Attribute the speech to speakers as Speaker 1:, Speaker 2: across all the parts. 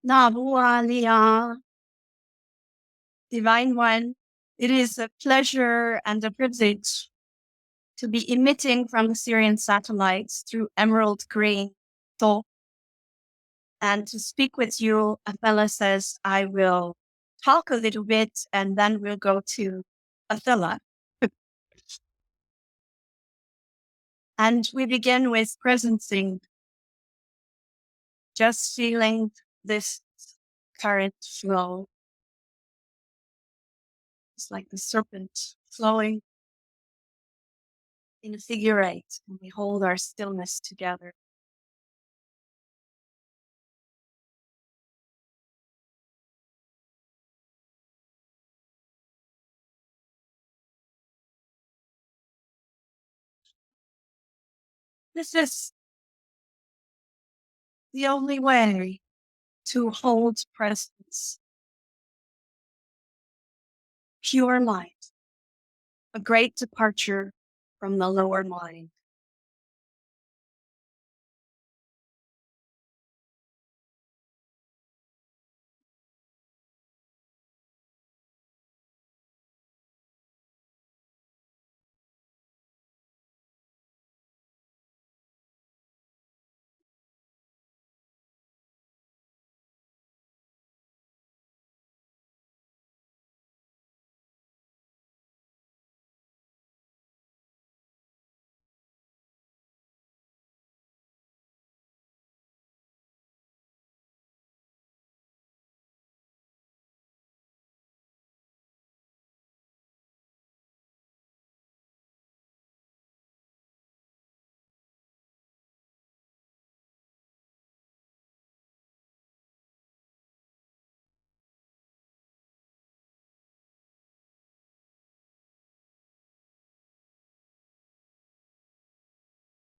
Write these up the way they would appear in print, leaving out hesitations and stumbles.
Speaker 1: Nabualia, Divine One, it is a pleasure and a privilege to be emitting from the Syrian satellites through emerald green thought and to speak with you. Athella says I will talk a little bit and then we'll go to Athella. And we begin with presencing, just feeling this current flow. It's like the serpent flowing in a figure eight, and we hold our stillness together. This is the only way to hold presence, pure light, a great departure from the lower mind.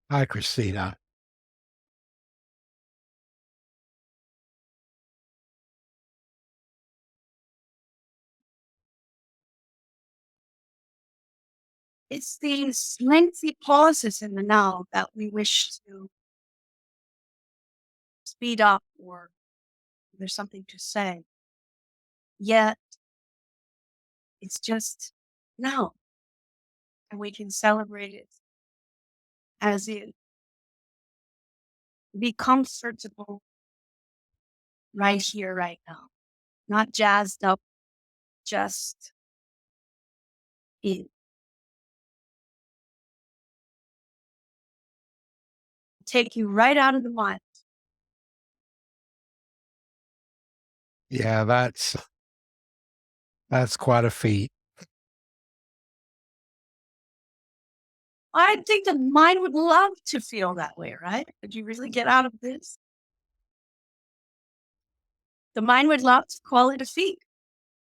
Speaker 2: Hi, Christina.
Speaker 1: It's these lengthy pauses in the now that we wish to speed up, or there's something to say. Yet it's just now, and we can celebrate it as it. Be comfortable right here, right now, not jazzed up, just in. Take you right out of the mind.
Speaker 2: Yeah, that's quite a feat.
Speaker 1: I think the mind would love to feel that way, right? Could you really get out of this? The mind would love to call it a feat.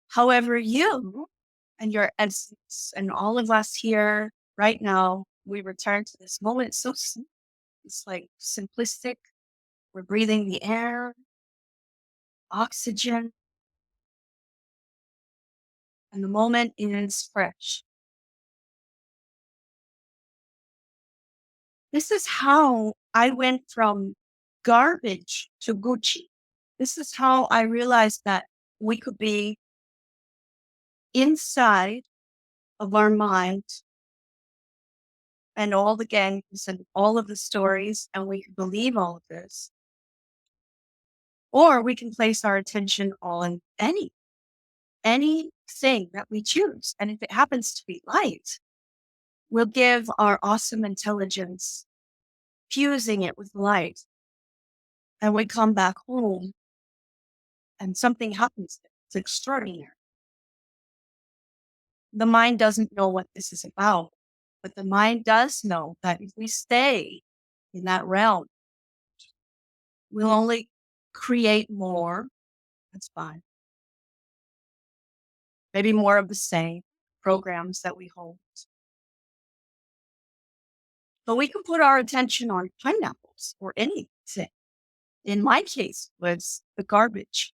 Speaker 1: However, you and your essence and all of us here right now, we return to this moment. So it's like simplistic. We're breathing the air, oxygen, and the moment is fresh. This is how I went from garbage to Gucci. This is how I realized that we could be inside of our mind and all the gangs and all of the stories, and we can believe all of this. Or we can place our attention on anything that we choose. And if it happens to be light, we'll give our awesome intelligence, fusing it with light. And we come back home and something happens. It's extraordinary. The mind doesn't know what this is about, but the mind does know that if we stay in that realm, we'll only create more. That's fine. Maybe more of the same programs that we hold. But we can put our attention on pineapples or anything. In my case, was the garbage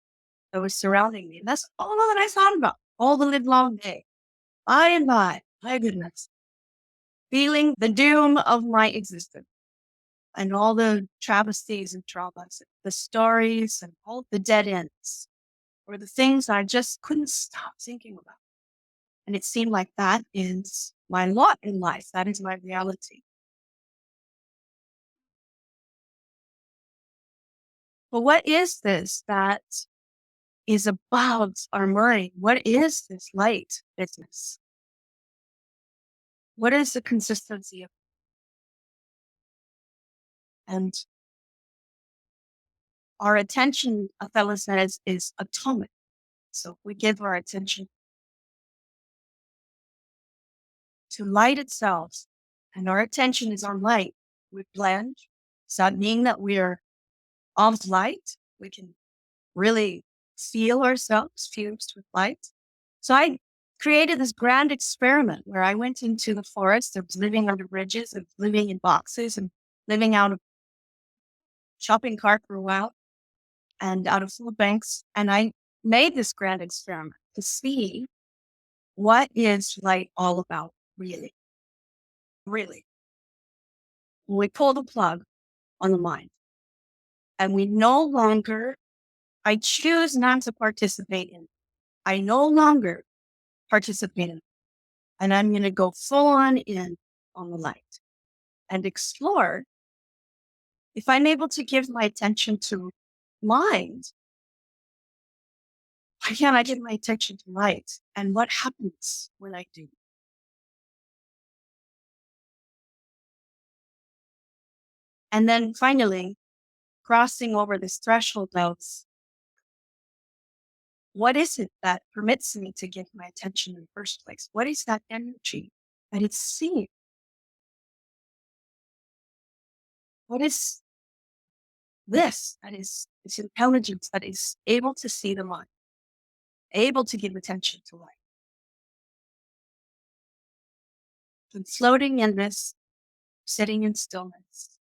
Speaker 1: that was surrounding me. And that's all that I thought about all the live long day. By and by, my goodness, feeling the doom of my existence. and all the travesties and traumas, the stories and all the dead ends were the things I just couldn't stop thinking about. And it seemed like that is my lot in life. That is my reality. But what is this that is above our mind? What is this light business? What is the consistency of it? And our attention, Athella says, is atomic. So we give our attention to light itself, and our attention is on light. We blend. Does that mean that we're of light? We can really feel ourselves fused with light. So I created this grand experiment where I went into the forest. I was living under bridges and living in boxes and living out of shopping cart for a while and out of food banks. And I made this grand experiment to see what is light all about, really. Really. We pull the plug on the mind and we no longer, I choose not to participate in it. I no longer participate in it. And I'm going to go full on in on the light and explore if I'm able to give my attention to mind. Why can't I give my attention to light? And what happens when I do? And then finally, crossing over this threshold of what is it that permits me to give my attention in the first place? What is that energy that it's seeing? What is this that is this intelligence that is able to see the mind, able to give attention to light? And floating in this, sitting in stillness,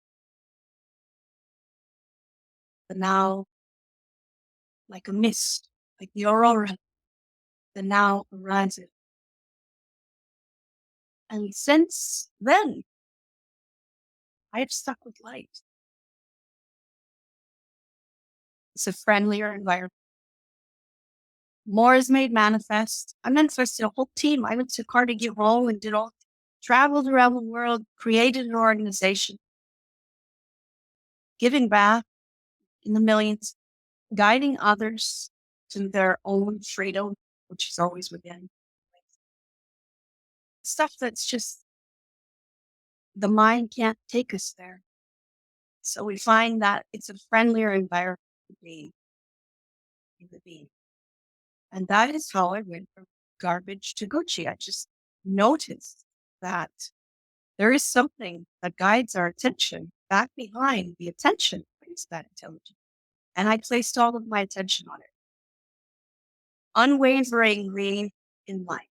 Speaker 1: the now like a mist, like the aurora, the now arises. And since then, I have stuck with light. It's a friendlier environment. More is made manifest. I manifested a whole team. I went to Carnegie Hall and traveled around the world, created an organization, giving back in the millions, guiding others to their own freedom, which is always within. Stuff that's just, the mind can't take us there. So we find that it's a friendlier environment to be in the being. And that is how I went from garbage to Gucci. I just noticed that there is something that guides our attention. Back behind the attention is that intelligence. And I placed all of my attention on it, unwaveringly in light.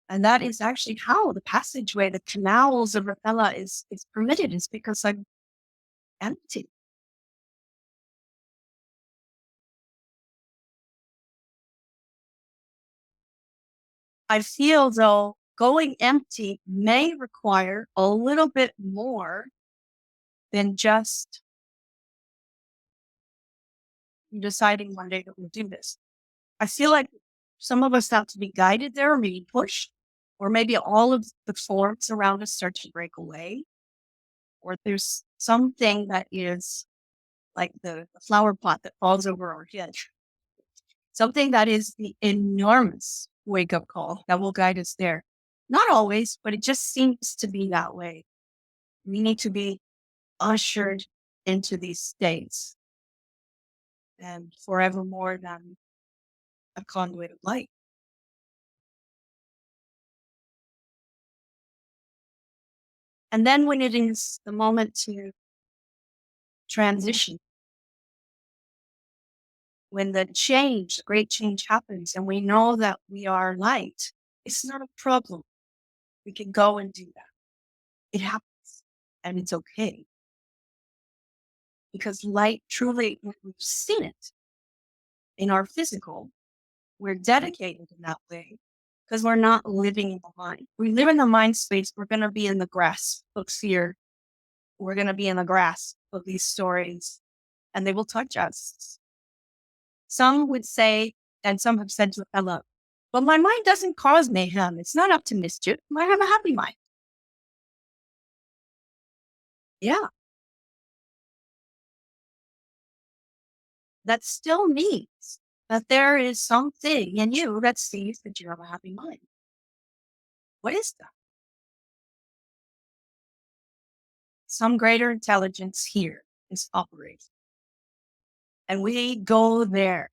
Speaker 1: And that is actually how the passageway, the canals of Athella is permitted, is because I'm empty. I feel though going empty may require a little bit more than just deciding one day that we'll do this. I feel like some of us have to be guided there, or maybe pushed, or maybe all of the forms around us start to break away, or there's something that is like the flower pot that falls over our head, something that is the enormous wake up call that will guide us there. Not always, but it just seems to be that way. We need to be ushered into these states and forever more than a conduit of light. And then when it is the moment to transition, when the change, great change happens, and we know that we are light, it's not a problem. We can go and do that. It happens and it's okay. Because light truly, we've seen it in our physical. We're dedicated in that way because we're not living in the mind. We live in the mind space, we're going to be in the grass of fear we're going to be in the grasp of these stories and they will touch us. Some would say, and some have said to Ella, but my mind doesn't cause mayhem. It's not up to mischief. I have a happy mind. Yeah. That still means that there is something in you that sees that you have a happy mind. What is that? Some greater intelligence here is operating. And we go there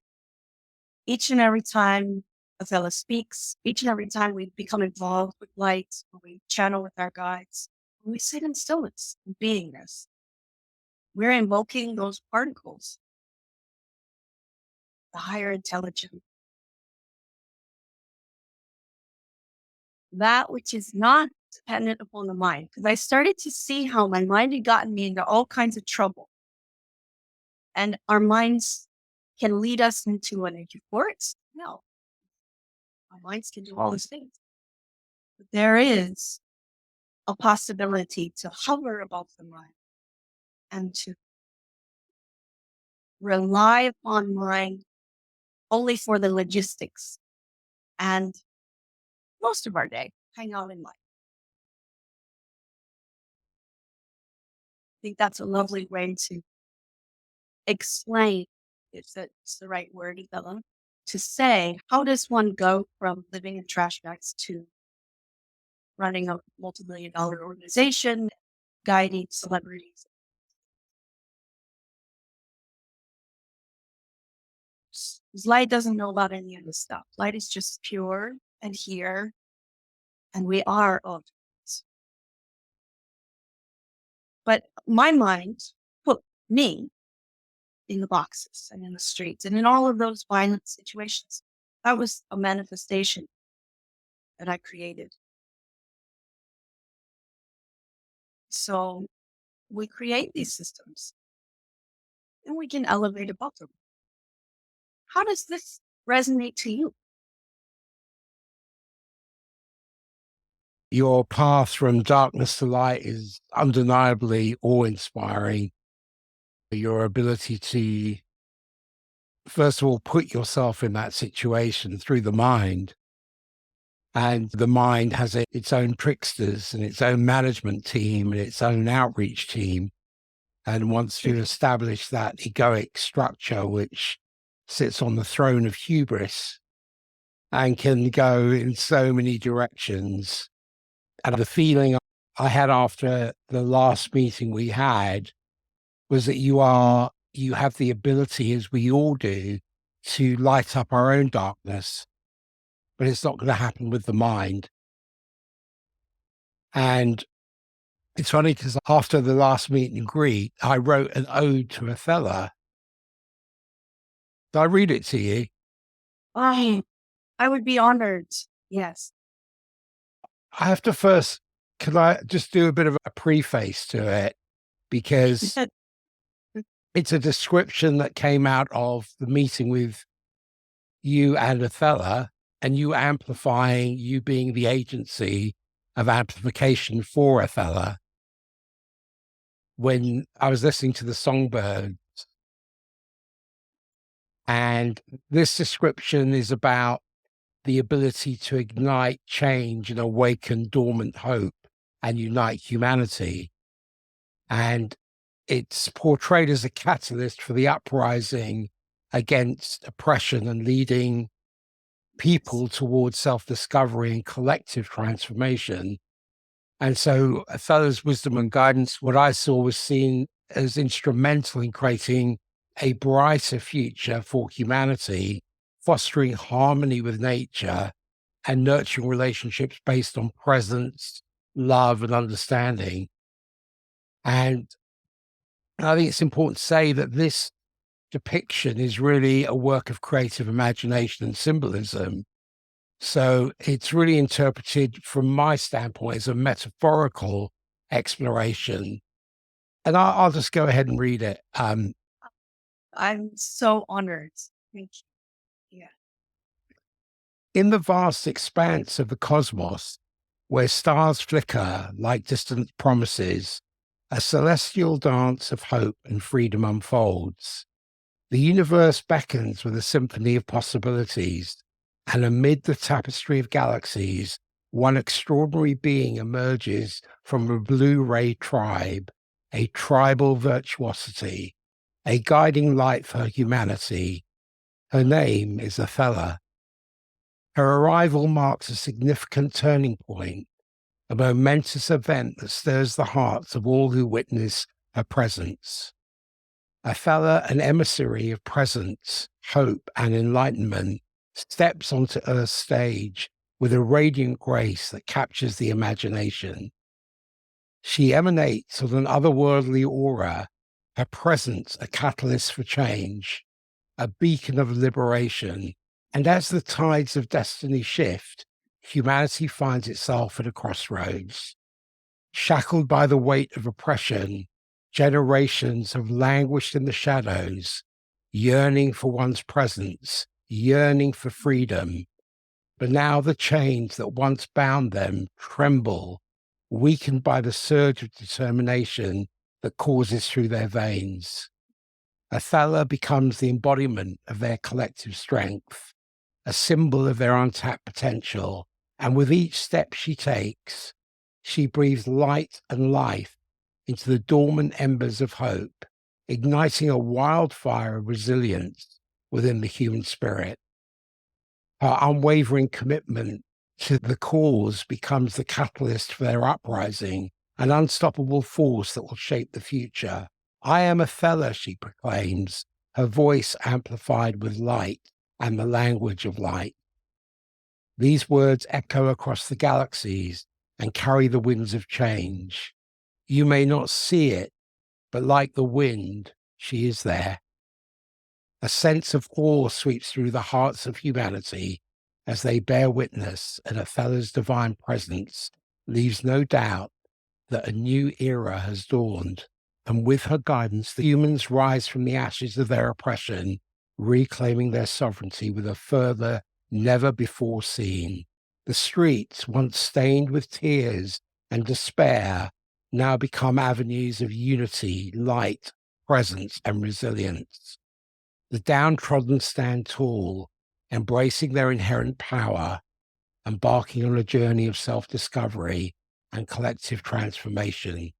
Speaker 1: each and every time Athella speaks, each and every time we become involved with light, when we channel with our guides, when we sit in stillness and beingness, we're invoking those particles, the higher intelligence, that which is not dependent upon the mind. Because I started to see how my mind had gotten me into all kinds of trouble. And our minds can lead us into an energy forest. No, our minds can do all those things. But there is a possibility to hover above the mind and to rely upon mind only for the logistics and most of our day hang out in mind. I think that's a lovely way to explain, if that's the right word, Bella, to say, how does one go from living in trash bags to running a multi-million-dollar organization, guiding celebrities? Light doesn't know about any of this stuff. Light is just pure and here, and we are all this. But my mind put me in the boxes and in the streets and in all of those violent situations. That was a manifestation that I created. So we create these systems and we can elevate above them. How does this resonate to you?
Speaker 2: Your path from darkness to light is undeniably awe-inspiring. Your ability to, first of all, put yourself in that situation through the mind. And the mind has its own tricksters and its own management team and its own outreach team. And once you establish that egoic structure, which sits on the throne of hubris and can go in so many directions. And the feeling I had after the last meeting we had was that you have the ability, as we all do, to light up our own darkness, but it's not going to happen with the mind. And it's funny because after the last meet and greet, I wrote an ode to Athella. Did I read it to you?
Speaker 1: I would be honored. Yes.
Speaker 2: I have to first, can I just do a bit of a preface to it? Because it's a description that came out of the meeting with you and Athella, and you amplifying, you being the agency of amplification for Athella. When I was listening to the Songbird, and this description is about the ability to ignite change and awaken dormant hope and unite humanity. And it's portrayed as a catalyst for the uprising against oppression and leading people towards self-discovery and collective transformation. And so Athella's wisdom and guidance, what I saw was seen as instrumental in creating a brighter future for humanity, fostering harmony with nature and nurturing relationships based on presence, love, and understanding. And I think it's important to say that this depiction is really a work of creative imagination and symbolism. So it's really interpreted from my standpoint as a metaphorical exploration. And I'll just go ahead and read it.
Speaker 1: I'm so honored. Thank you. Yeah.
Speaker 2: In the vast expanse of the cosmos, where stars flicker like distant promises A celestial dance of hope and freedom unfolds. The universe beckons with a symphony of possibilities, and amid the tapestry of galaxies, one extraordinary being emerges from a blue ray tribe, a tribal virtuosity, a guiding light for humanity. Her name is Athella. Her arrival marks a significant turning point, a momentous event that stirs the hearts of all who witness her presence. Athella, an emissary of presence, hope, and enlightenment, steps onto Earth's stage with a radiant grace that captures the imagination. She emanates with an otherworldly aura, her presence a catalyst for change, a beacon of liberation. And as the tides of destiny shift, humanity finds itself at a crossroads. Shackled by the weight of oppression, generations have languished in the shadows, yearning for one's presence, yearning for freedom. But now the chains that once bound them tremble, weakened by the surge of determination that courses through their veins. Athella becomes the embodiment of their collective strength, a symbol of their untapped potential, and with each step she takes, she breathes light and life into the dormant embers of hope, igniting a wildfire of resilience within the human spirit. Her unwavering commitment to the cause becomes the catalyst for their uprising, an unstoppable force that will shape the future. I am Athella, she proclaims, her voice amplified with light and the language of light. These words echo across the galaxies and carry the winds of change. You may not see it, but like the wind, she is there. A sense of awe sweeps through the hearts of humanity as they bear witness, and Athella's divine presence leaves no doubt that a new era has dawned. And with her guidance, the humans rise from the ashes of their oppression, reclaiming their sovereignty with a fervor never before seen. The streets, once stained with tears and despair, now become avenues of unity, light, presence, and resilience. The downtrodden stand tall, embracing their inherent power, embarking on a journey of self-discovery and collective transformation.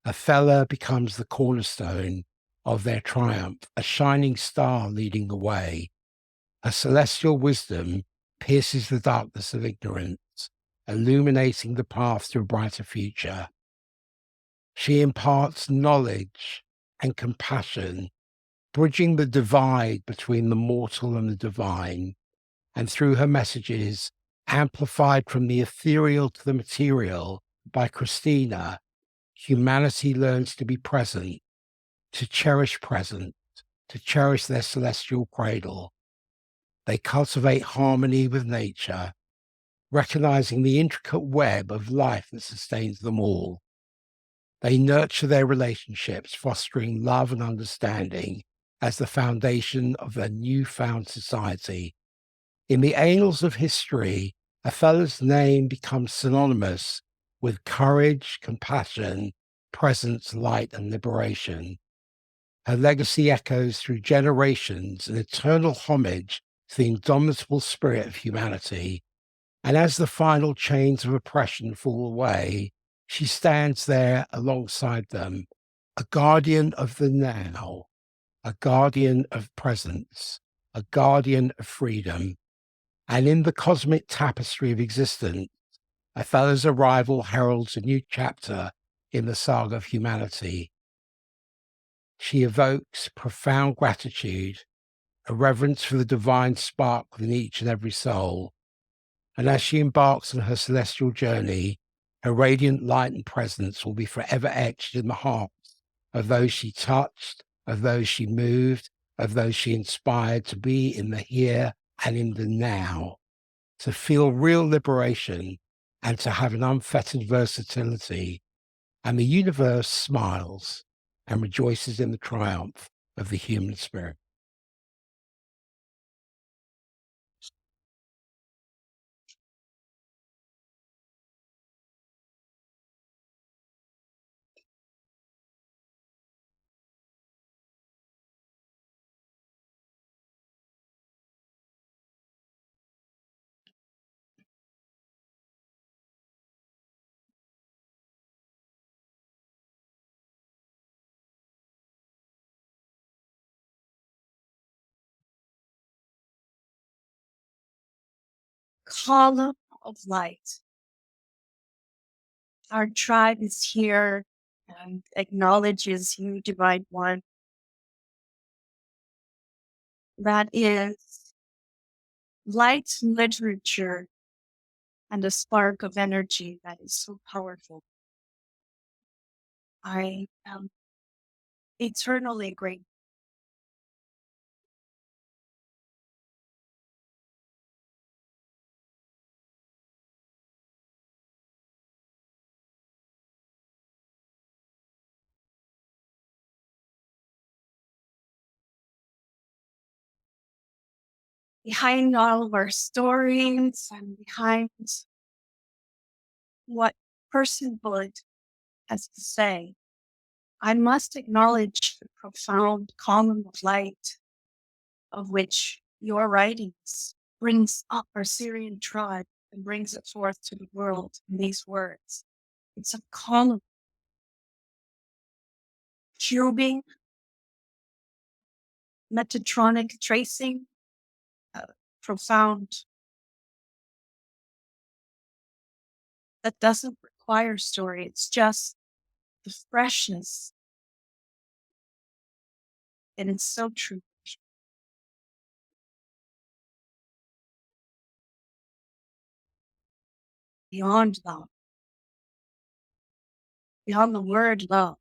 Speaker 2: Athella becomes the cornerstone of their triumph, a shining star leading the way. Her celestial wisdom pierces the darkness of ignorance, illuminating the path to a brighter future. She imparts knowledge and compassion, bridging the divide between the mortal and the divine. And through her messages, amplified from the ethereal to the material by Christina, humanity learns to be present, to cherish present, to cherish their celestial cradle. They cultivate harmony with nature, recognizing the intricate web of life that sustains them all. They nurture their relationships, fostering love and understanding as the foundation of their newfound society. In the annals of history, Athella's name becomes synonymous with courage, compassion, presence, light, and liberation. Her legacy echoes through generations, an eternal homage to the indomitable spirit of humanity. And as the final chains of oppression fall away, she stands there alongside them, a guardian of the now, a guardian of presence, a guardian of freedom. And in the cosmic tapestry of existence, Athella's arrival heralds a new chapter in the saga of humanity. She evokes profound gratitude, a reverence for the divine spark within each and every soul. And as she embarks on her celestial journey, her radiant light and presence will be forever etched in the hearts of those she touched, of those she moved, of those she inspired to be in the here and in the now, to feel real liberation and to have an unfettered versatility. And the universe smiles and rejoices in the triumph of the human spirit.
Speaker 1: column of light. Our tribe is here and acknowledges you, Divine One. That is light literature and a spark of energy that is so powerful. I am eternally grateful. Behind all of our stories and behind what personhood has to say, I must acknowledge the profound column of light of which your writings brings up our Syrian tribe and brings it forth to the world in these words. It's a column, cubing, metatronic tracing, profound, that doesn't require story. It's just the freshness. And it's so true. Beyond love, beyond the word love,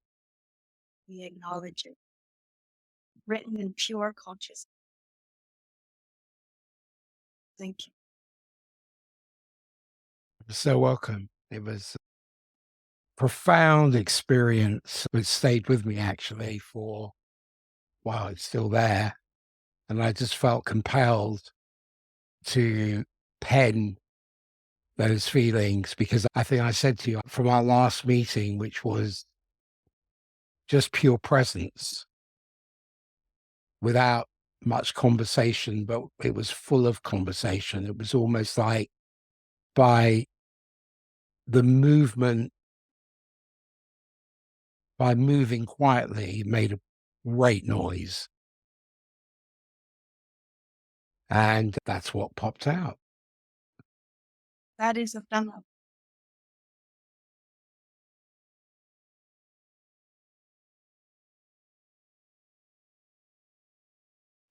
Speaker 1: we acknowledge it, written in pure consciousness. Thank you.
Speaker 2: You're so welcome. It was a profound experience. It stayed with me actually for, while it's still there. And I just felt compelled to pen those feelings because I think I said to you from our last meeting, which was just pure presence without much conversation, but it was full of conversation. It was almost like by the movement, by moving quietly, it made a great noise. And that's what popped out.
Speaker 1: That is Athella.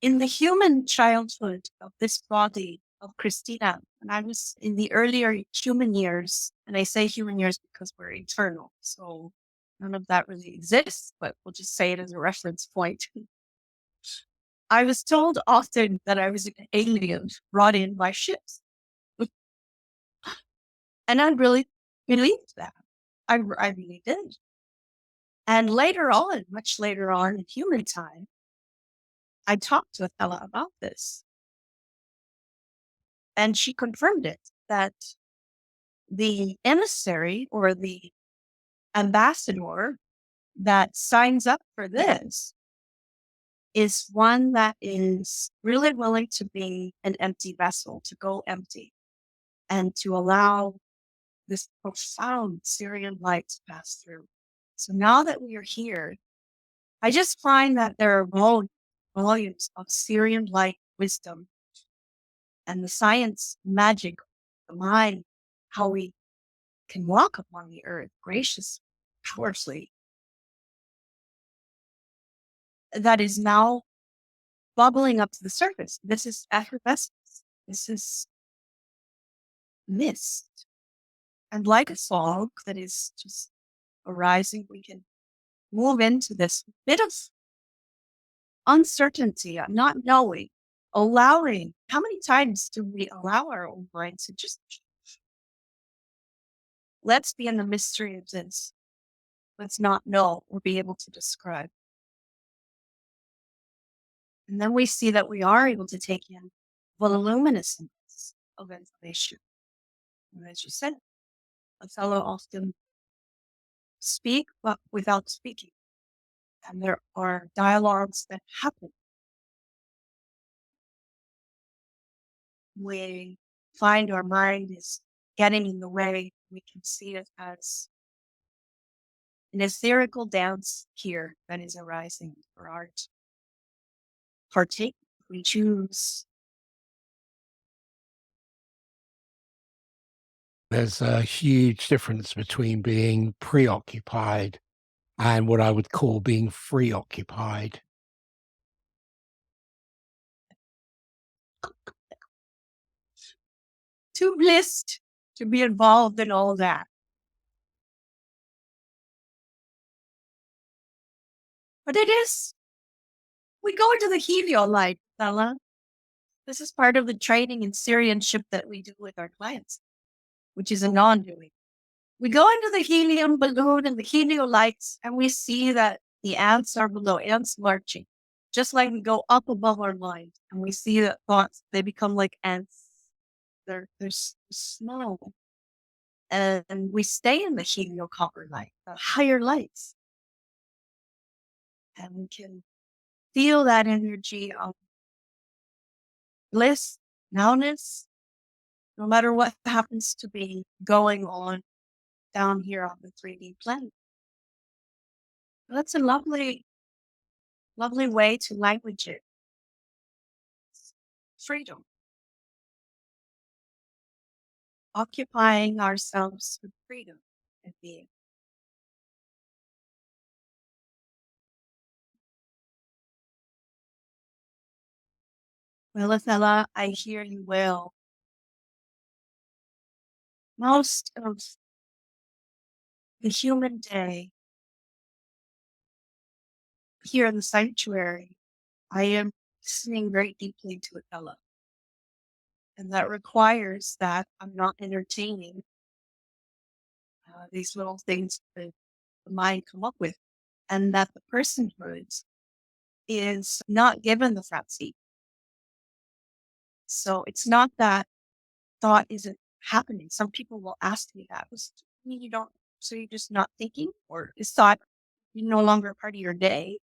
Speaker 1: In the human childhood of this body of Christina, when I was in the earlier human years, and I say human years because we're eternal, so none of that really exists, but we'll just say it as a reference point. I was told often that I was an alien brought in by ships. And I really believed that. I really did. And later on, much later on in human time, I talked to Athella about this. And she confirmed it, that the emissary or the ambassador that signs up for this is one that is really willing to be an empty vessel, to go empty, and to allow this profound Syrian light to pass through. So now that we are here, I just find that there are volumes of Syrian light wisdom and the science magic, the mind, how we can walk upon the earth graciously, powerfully, that is now bubbling up to the surface. This is effervescence. This is mist. And like a fog that is just arising, we can move into this bit of uncertainty, not knowing, allowing. How many times do we allow our own mind to just, let's be in the mystery of this. Let's not know or be able to describe. And then we see that we are able to take in voluminousness of information. And as you said, Othello often speak, but without speaking. And there are dialogues that happen. We find our mind is getting in the way. We can see it as an etherical dance here that is arising for art. Partake, we choose
Speaker 2: There's a huge difference between being preoccupied and what I would call being free occupied.
Speaker 1: Too blessed to be involved in all that. But it is, we go into the helio light, Bella. This is part of the training in Syrianship that we do with our clients, which is a non-doing. We go into the helium balloon and the helio lights, and we see that the ants are below, ants marching. Just like we go up above our mind and we see that thoughts, they become like ants. They're small. And we stay in the helio copper light, the higher lights. And we can feel that energy of bliss, nowness, no matter what happens to be going on down here on the 3D planet. That's a lovely, lovely way to language it. Freedom. Occupying ourselves with freedom and being. Well, Athella, I hear you well. Most of the human day here in the sanctuary, I am listening very deeply to Athella. And that requires that I'm not entertaining these little things that the mind come up with, and that the personhood is not given the front seat. So it's not that thought isn't happening. Some people will ask me that. Mean you don't, so you're just not thinking, or is thought no longer a part of your day?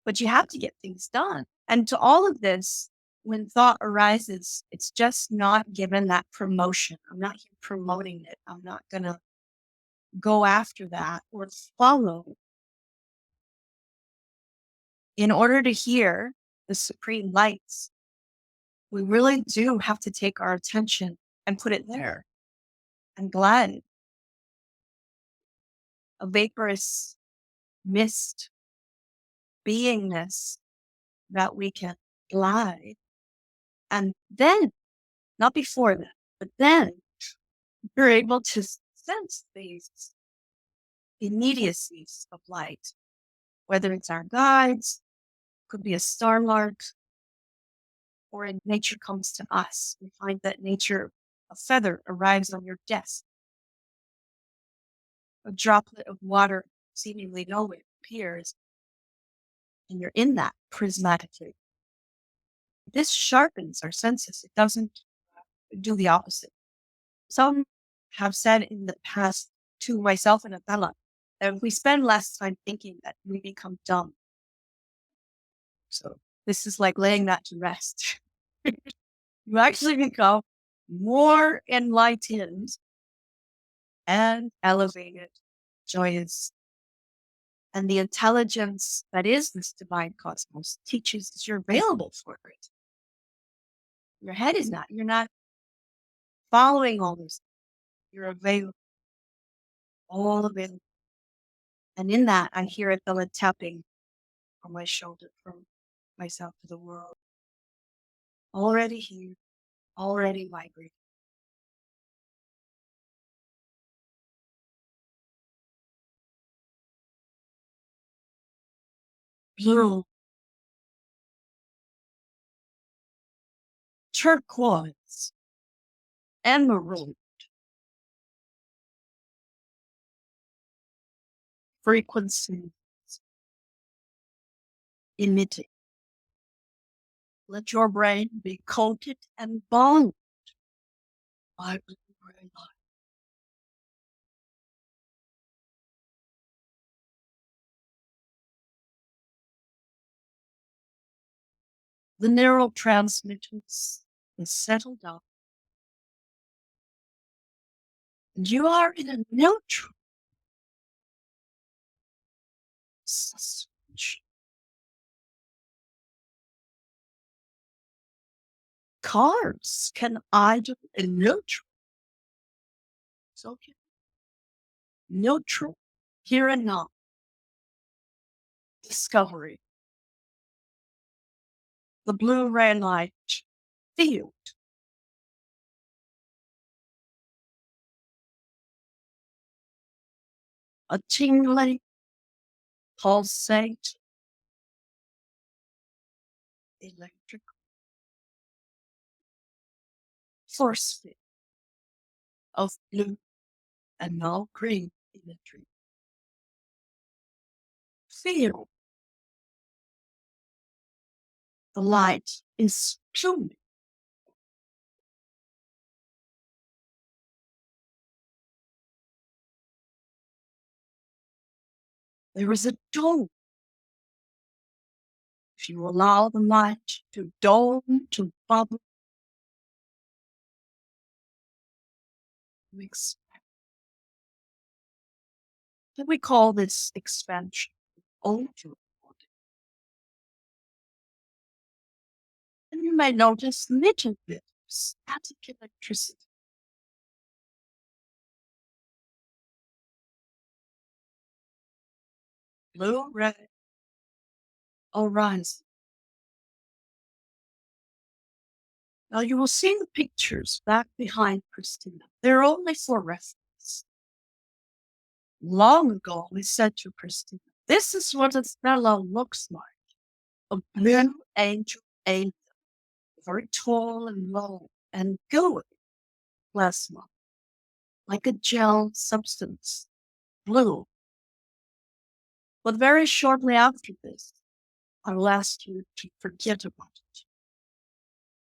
Speaker 1: But you have to get things done. And to all of this, when thought arises, it's just not given that promotion. I'm not here promoting it. I'm not going to go after that or follow. In order to hear the supreme lights, we really do have to take our attention and put it there. And glad a vaporous mist beingness that we can glide. And then, not before that, but then you're able to sense these immediacies of light, whether it's our guides, could be a starlark, or in nature comes to us. We find that nature, a feather arrives on your desk. A droplet of water seemingly nowhere appears, and you're in that prismatically. This sharpens our senses. It doesn't do the opposite. Some have said in the past to myself and Athella that if we spend less time thinking, that we become dumb. So this is like laying that to rest. You actually become more enlightened and elevated, joyous. And the intelligence that is this divine cosmos teaches that you're available for it. Your head is not. You're not following all this. You're available. All available. And in that, I hear Athella tapping on my shoulder from myself to the world. Already here, already vibrating. Blue, turquoise, emerald, frequencies emitting. Let your brain be coated and bound by blue light. The neurotransmitters is settled down. And you are in a neutral suspension. Cars can idle in neutral okay. Neutral, here and now. Discovery. The blue ray light field. A tingling, pulsate, electric force field of blue and now green imagery. Feel the light is pluming. There is a dome. If you allow the light to dome, to bubble, you expand. And we call this expansion over the body. And you may notice little bit of static electricity. Blue, red, horizon. Now you will see the pictures back behind Christina. They're only for reference. Long ago, we said to Christina, this is what Athella looks like. A blue angel, very tall and low and gooey plasma, like a gel substance, blue. But very shortly after this, I will ask you to forget about it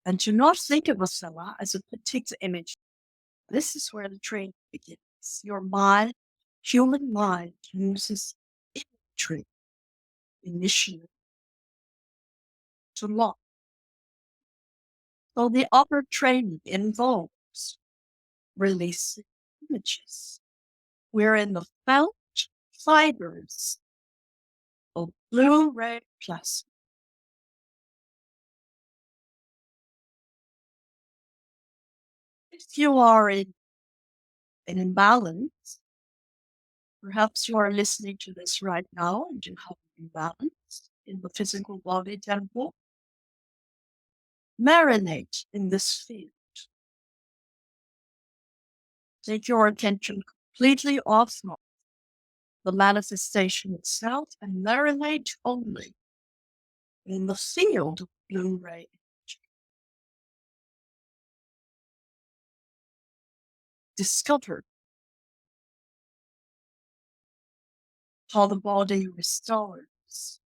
Speaker 1: and to not think of Athella as a particular image. This is where the training begins. Your mind, human mind, uses imagery initially to lock. So the upper training involves releasing images, wherein the felt fibers of blue ray plasma. If you are in an imbalance, perhaps you are listening to this right now and you have an imbalance in the physical body temple, marinate in this field. Take your attention completely off the manifestation itself and marinate only in the field of blue ray energy. Discover how the body restores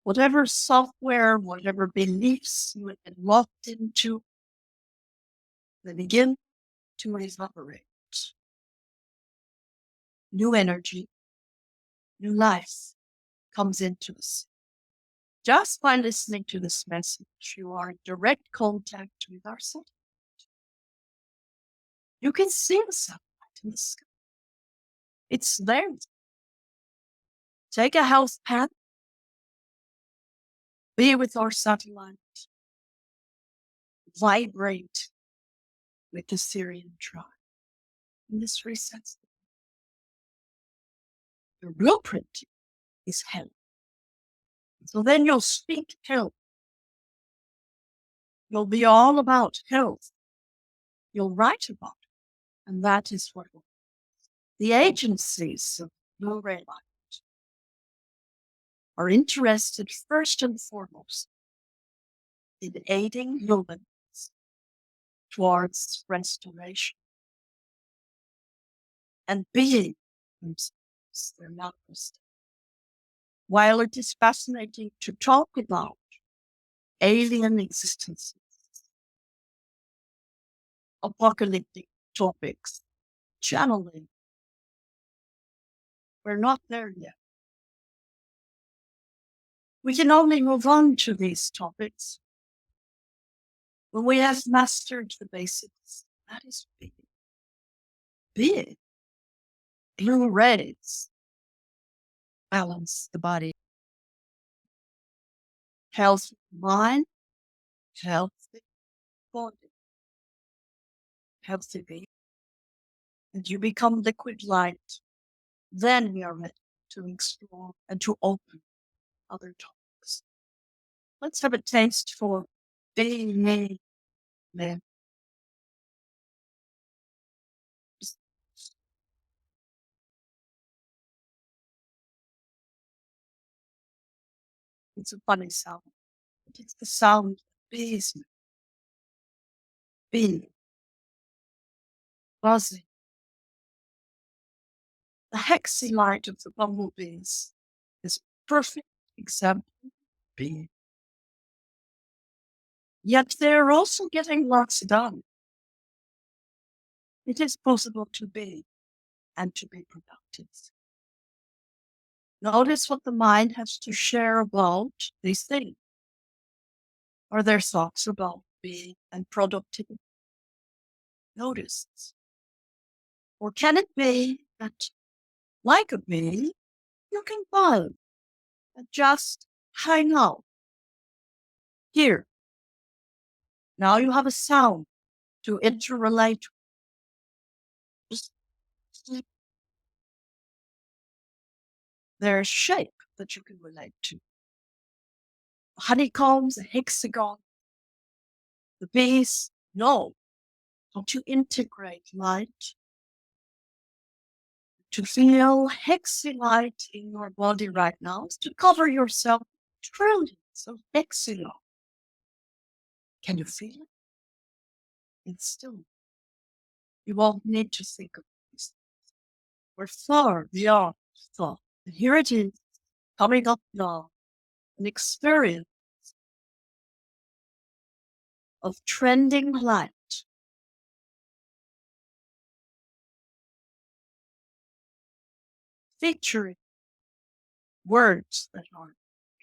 Speaker 1: whatever software, whatever beliefs you have been locked into, they begin to evaporate. New energy, new life comes into us. Just by listening to this message, you are in direct contact with our soul. You can see the sunlight in the sky. It's there. Take a health path, be with our satellite, vibrate with the Syrian tribe. And this resets. Your blueprint is health. So then you'll speak health. You'll be all about health. You'll write about it. And that is what the agencies of blue ray light are interested first and foremost in aiding humans towards restoration and being themselves. They're not restored. While it is fascinating to talk about alien existences, apocalyptic topics, channeling, we're not there yet. We can only move on to these topics when we have mastered the basics. That is big. Big. Blue rays balance the body. Healthy mind, healthy body, healthy being. and you become liquid light, then we are ready to explore and to open other topics. Let's have a taste for being made man. It's a funny sound. It's the sound of bees being buzzing. The hexy light of the bumblebees is a perfect example of being. Yet they're also getting lots done. It is possible to be and to be productive. Notice what the mind has to share about these things. Are there thoughts about being and productivity? Notice. Or can it be that, like a bee, you can buzz and just hang out? Here, now you have a sound to interrelate. There's shape that you can relate to. Honeycombs, a hexagon, the bees know how to integrate light. To feel hexy light in your body right now is to cover yourself with trillions of hexy light. Can you feel it? It's still. You won't need to think of this. We're far beyond thought. And here it is, coming up now, an experience of trending light. Featuring words that are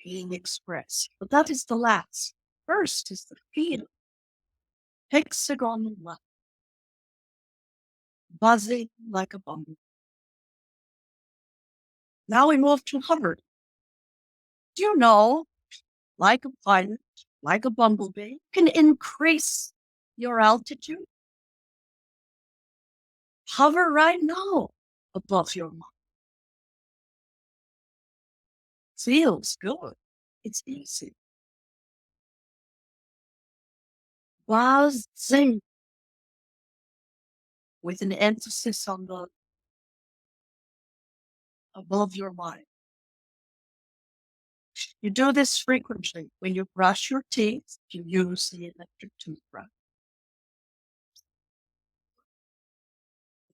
Speaker 1: being expressed. But that is the last. First is the feel. Hexagonal light. Buzzing like a bumblebee. Now we move to hover. Do you know, like a pilot, like a bumblebee, you can increase your altitude? Hover right now above your mind. Feels good. It's easy. Buzzing with an emphasis on the above your mind. You do this frequently. When you brush your teeth, you use the electric toothbrush.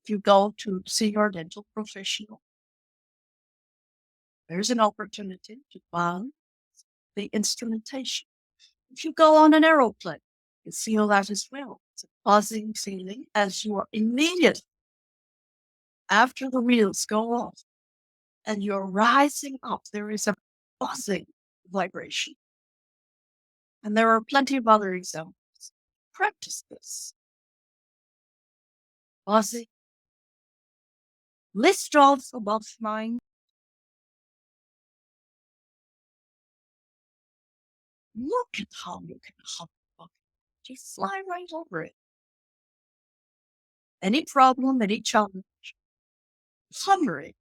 Speaker 1: If you go to see your dental professional, there's an opportunity to buzz the instrumentation. If you go on an aeroplane, you feel that as well. It's a buzzing feeling as you are immediately after the wheels go off and you're rising up. There is a buzzing vibration. And there are plenty of other examples. Practice this. Buzzing. List off above mind. Look at how you can hover. Just fly right over it. Any problem, any challenge, hovering.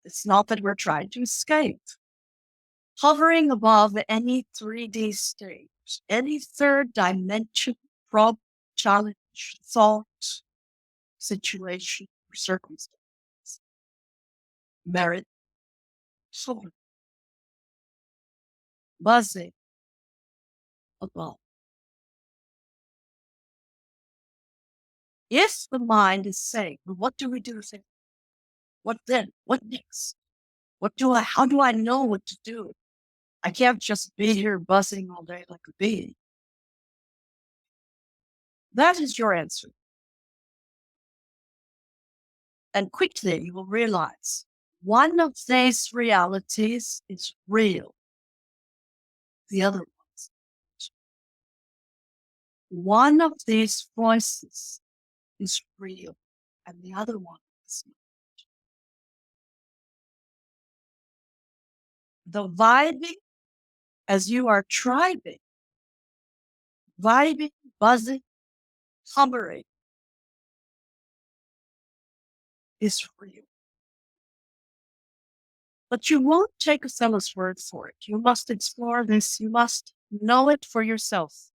Speaker 1: It's not that we're trying to escape. Hovering above any 3D stage, any third dimension, problem, challenge, thought, situation, or circumstance. Merit, hovering, buzzing above. If the mind is saying, well, what do we do? What then? What next? How do I know what to do? I can't just be here buzzing all day like a bee. That is your answer. And quickly you will realize one of these realities is real. The other ones. One of these voices is real, and the other one is not. The vibing, as you are tribing, vibing, buzzing, hovering, is for you. But you won't take Athella's word for it. You must explore this. You must know it for yourself.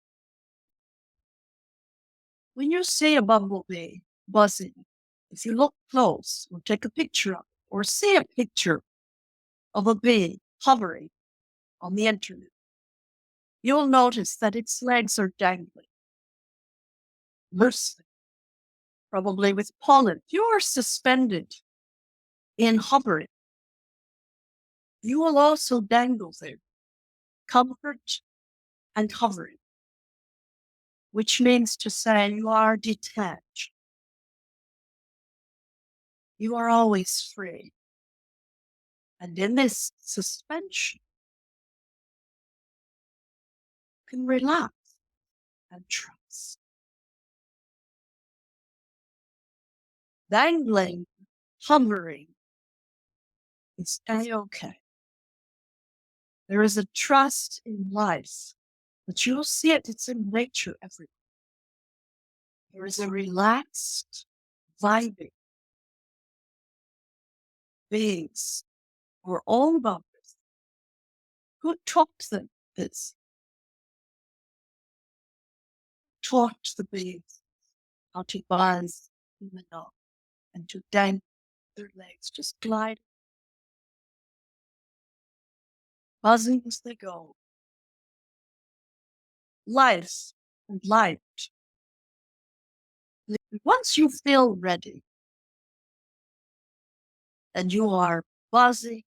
Speaker 1: When you see a bumblebee buzzing, if you look close or take a picture of it, or see a picture of a bee hovering on the internet, you'll notice that its legs are dangling, loosely, probably with pollen. You are suspended in hovering. You will also dangle there, comfort and hovering, which means to say you are detached. You are always free. And in this suspension, you can relax and trust. Dangling, hovering is A-okay. There is a trust in life, but you'll see it, it's in nature everywhere. There is a relaxed, vibing beings or all bodies. Who taught them this? Taught the beings how to buzz in the night and to dangle their legs, just glide, buzzing as they go. Life and light. Once you feel ready and you are buzzing,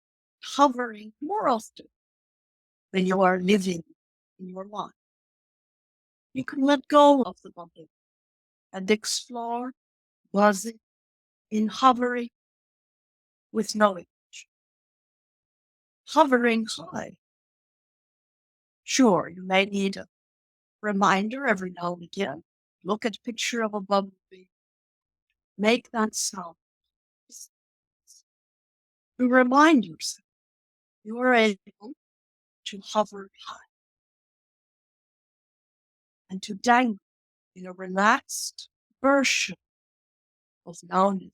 Speaker 1: hovering more often than you are living in your mind, you can let go of the body and explore buzzing in hovering with no image. Hovering high. Sure, you may need a reminder every now and again. Look at a picture of a bumblebee. Make that sound. To remind yourself you are able to hover high and to dangle in a relaxed version of knowledge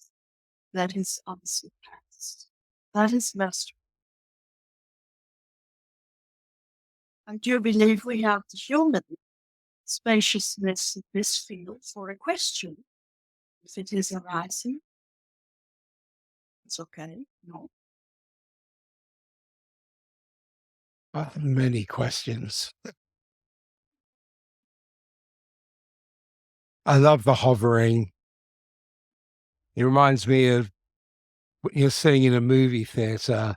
Speaker 1: that is unsurpassed. That is mastery. I do believe we have the human spaciousness of this field for a question. If it is arising, it's okay. No.
Speaker 2: I have many questions. I love the hovering. It reminds me of when you're sitting in a movie theater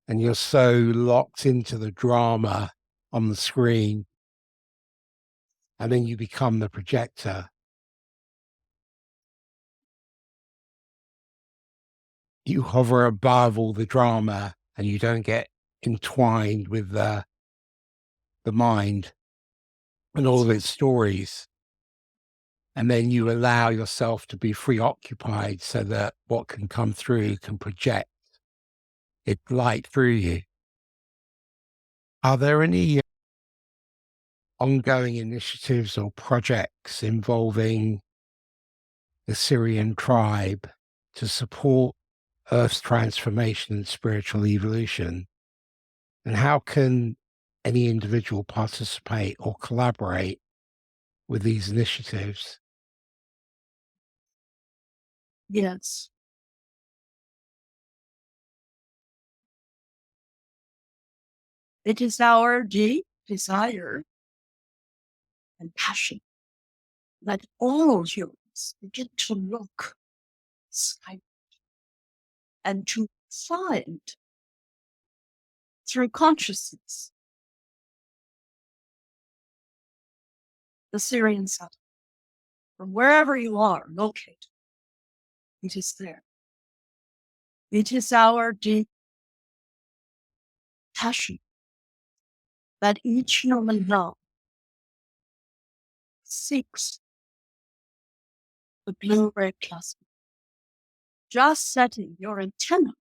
Speaker 2: and you're so locked into the drama on the screen, and then you become the projector. You hover above all the drama and you don't get entwined with the mind and all of its stories. And then you allow yourself to be preoccupied so that what can come through can project its light through you. Are there any ongoing initiatives or projects involving the Syrian tribe to support Earth's transformation and spiritual evolution? And how can any individual participate or collaborate with these initiatives?
Speaker 1: Yes. It is our deep desire and passion that all humans begin to look skyward and to find through consciousness the Syrian satellite. From wherever you are located, it is there. It is our deep passion that each human now seeks the blue-ray plasma. Just setting your antenna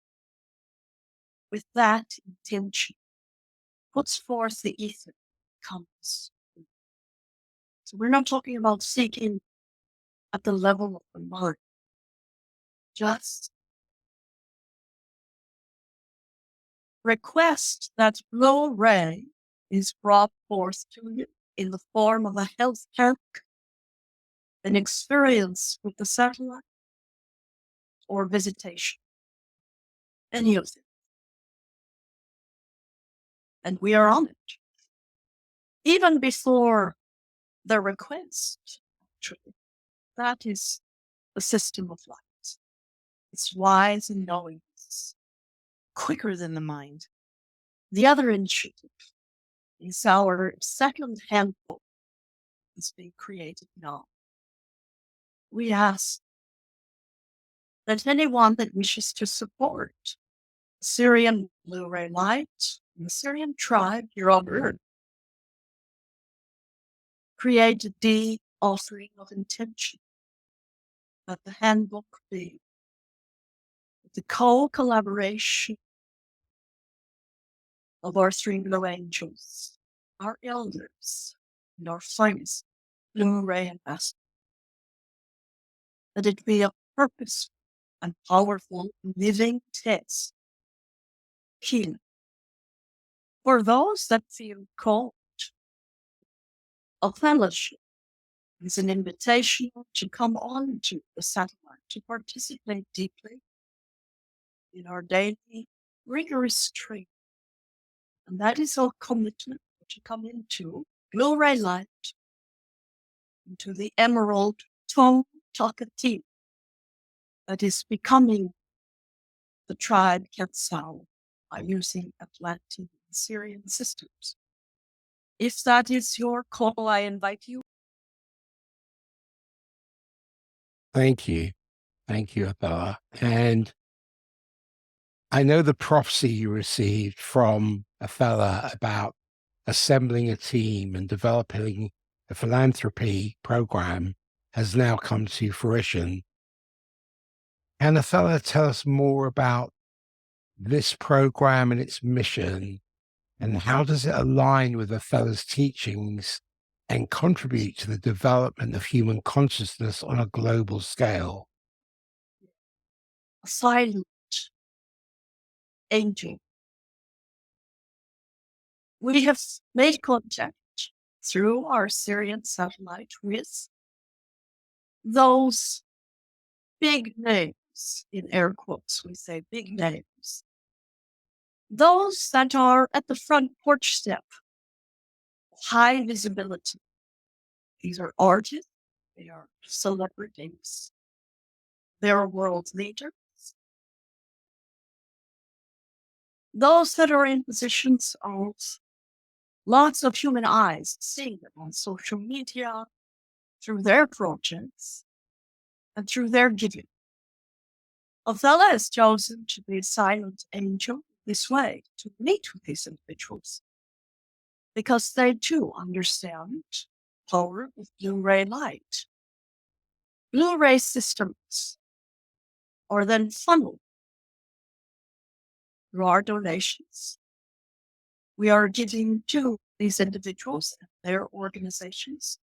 Speaker 1: with that intention puts forth the ether comes. So we're not talking about seeking at the level of the mind. just request that blue ray is brought forth to you in the form of a health check, an experience with the satellite, or visitation. Any of them. And we are on it. Even before the request, actually. That is the system of light. It's wise and knowing. It's quicker than the mind. The other initiative is our second handbook that's being created now. We ask that anyone that wishes to support Syrian Blue-ray Light and the Syrian tribe here on Earth create the offering of intention that the handbook be the co-collaboration of our three blue angels, our elders, and our famous Blue-ray ambassador. That it be a purposeful and powerful living test healing for those that feel called. A fellowship is an invitation to come on to the satellite, to participate deeply in our daily rigorous training. And that is our commitment to come into Blue-ray Light, into the emerald tone talkative that is becoming the tribe Quetzal by using Atlantean and Syrian systems. If that is your call, I invite you.
Speaker 2: Thank you. Thank you, Athella. And I know the prophecy you received from Athella about assembling a team and developing a philanthropy program has now come to fruition. Can Athella tell us more about this program and its mission, and how does it align with Athella's teachings and contribute to the development of human consciousness on a global scale?
Speaker 1: A silent angel. We have made contact through our Syrian satellite with those big names, in air quotes, we say big names. Those that are at the front porch step, high visibility. These are artists, they are celebrities, they are world leaders. Those that are in positions of lots of human eyes, seeing them on social media, through their projects, and through their giving. Athella has chosen to be a silent angel this way, to meet with these individuals, because they too understand the power of Blue-ray light. Blue-ray systems are then funneled through our donations. We are giving to these individuals and their organizations,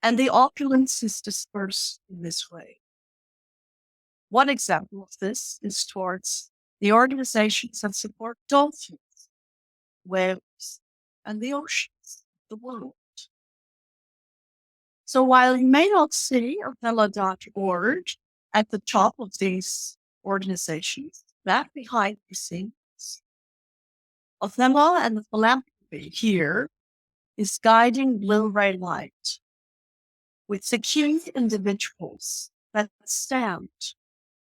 Speaker 1: and the opulence is dispersed in this way. One example of this is towards the organizations that support dolphins, whales, and the oceans, the world. So while you may not see Athella.org at the top of these organizations, back behind the scenes, Athella and the philanthropy here is guiding Blue-ray light with the key individuals that stand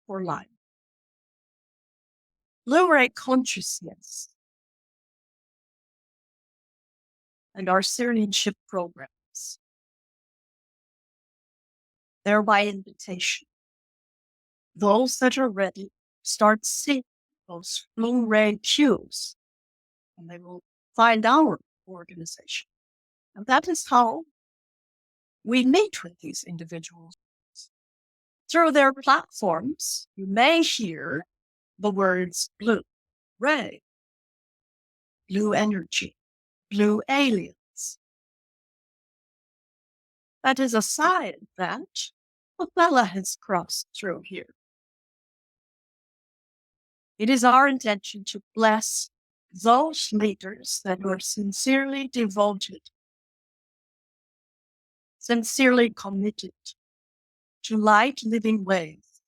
Speaker 1: for life. Blue-ray consciousness and our citizenship programs. They're by invitation. Those that are ready start seeing those Blue-ray cues, and they will find our organization. And that is how we meet with these individuals. Through their platforms, you may hear the words blue, ray, blue energy, blue aliens. That is a sign that Athella has crossed through here. It is our intention to bless those leaders that are sincerely devoted, sincerely committed to light living ways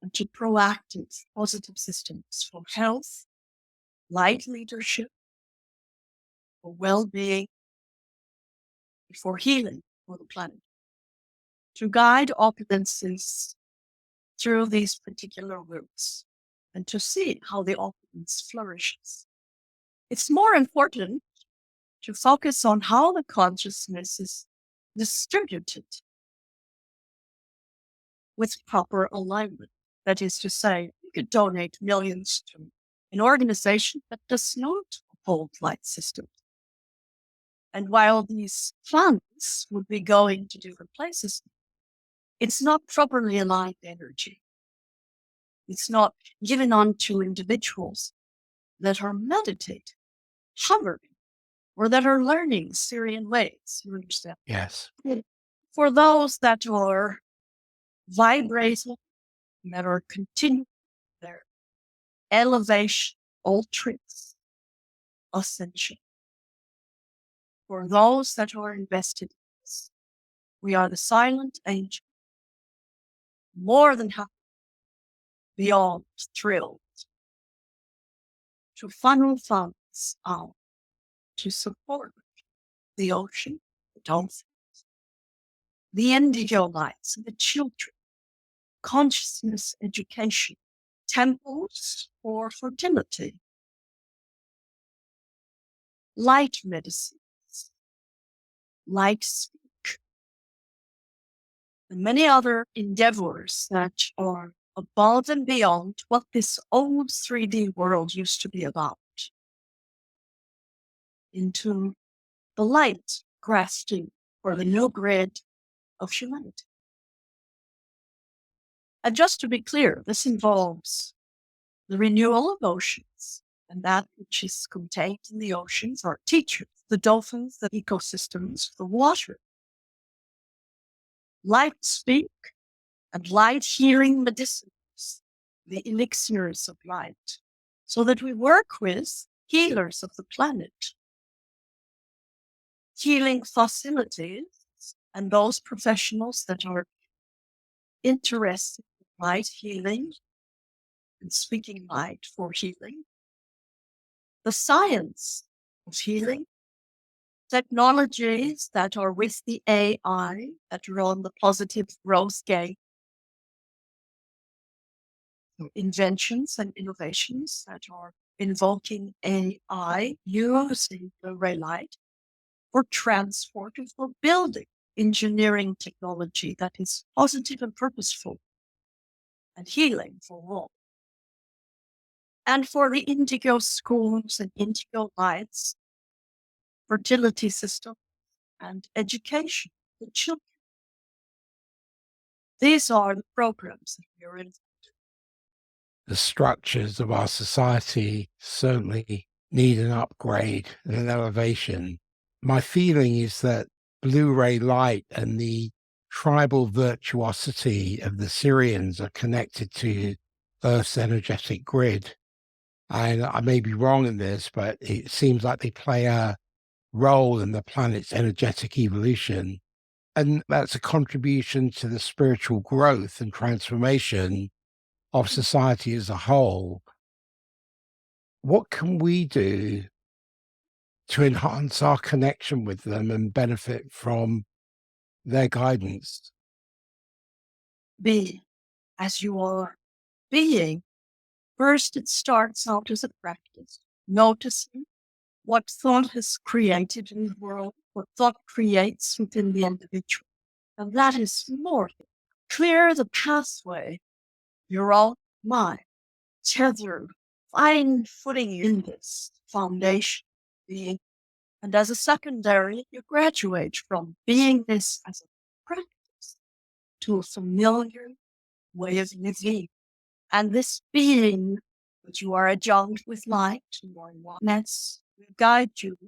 Speaker 1: and to proactive, positive systems for health, light leadership, for well-being, for healing for the planet, to guide opulences through these particular routes and to see how the opulence flourishes. It's more important to focus on how the consciousness is distributed with proper alignment. That is to say, you could donate millions to an organization that does not uphold light systems. And while these funds would be going to different places, it's not properly aligned energy. It's not given on to individuals that are meditating, hovering, or that are learning Syrian ways. You understand?
Speaker 2: Yes.
Speaker 1: For those that are vibrating, that are continuing their elevation, ultras, ascension. For those that are invested in this, we are the silent angel, more than happy, beyond thrilled, to funnel funds out to support the ocean, the dolphins, the indigo lights, the children, consciousness education, temples for fertility, light medicines, light speak, and many other endeavors that are above and beyond what this old 3D world used to be about, into the light grasping for the new grid of humanity. And just to be clear, this involves the renewal of oceans, and that which is contained in the oceans are teachers, the dolphins, the ecosystems, the water. Light speak and light healing medicines, the elixirs of light, so that we work with healers of the planet, healing facilities, and those professionals that are interested in light healing and speaking light for healing, the science of healing, technologies that are with the AI that run the positive growth game, inventions and innovations that are invoking AI using the ray light for transport and for building engineering technology that is positive and purposeful and healing for all. And for the indigo schools and indigo lights, fertility system and education for children. These are the programs that we are in.
Speaker 2: The structures of our society certainly need an upgrade and an elevation. My feeling is that Blu-ray light and the tribal virtuosity of the Syrians are connected to Earth's energetic grid. And I may be wrong in this, but it seems like they play a role in the planet's energetic evolution. And that's a contribution to the spiritual growth and transformation of society as a whole. What can we do to enhance our connection with them and benefit from their guidance?
Speaker 1: Be as you are being. First, it starts out as a practice, noticing what thought has created in the world, what thought creates within the individual. And that is more. Clear the pathway, your own mind, tethered, find footing in this foundation being. And as a secondary, you graduate from being this as a practice to a familiar way of living. And this being that you are adjunct with light, you are in oneness, will guide you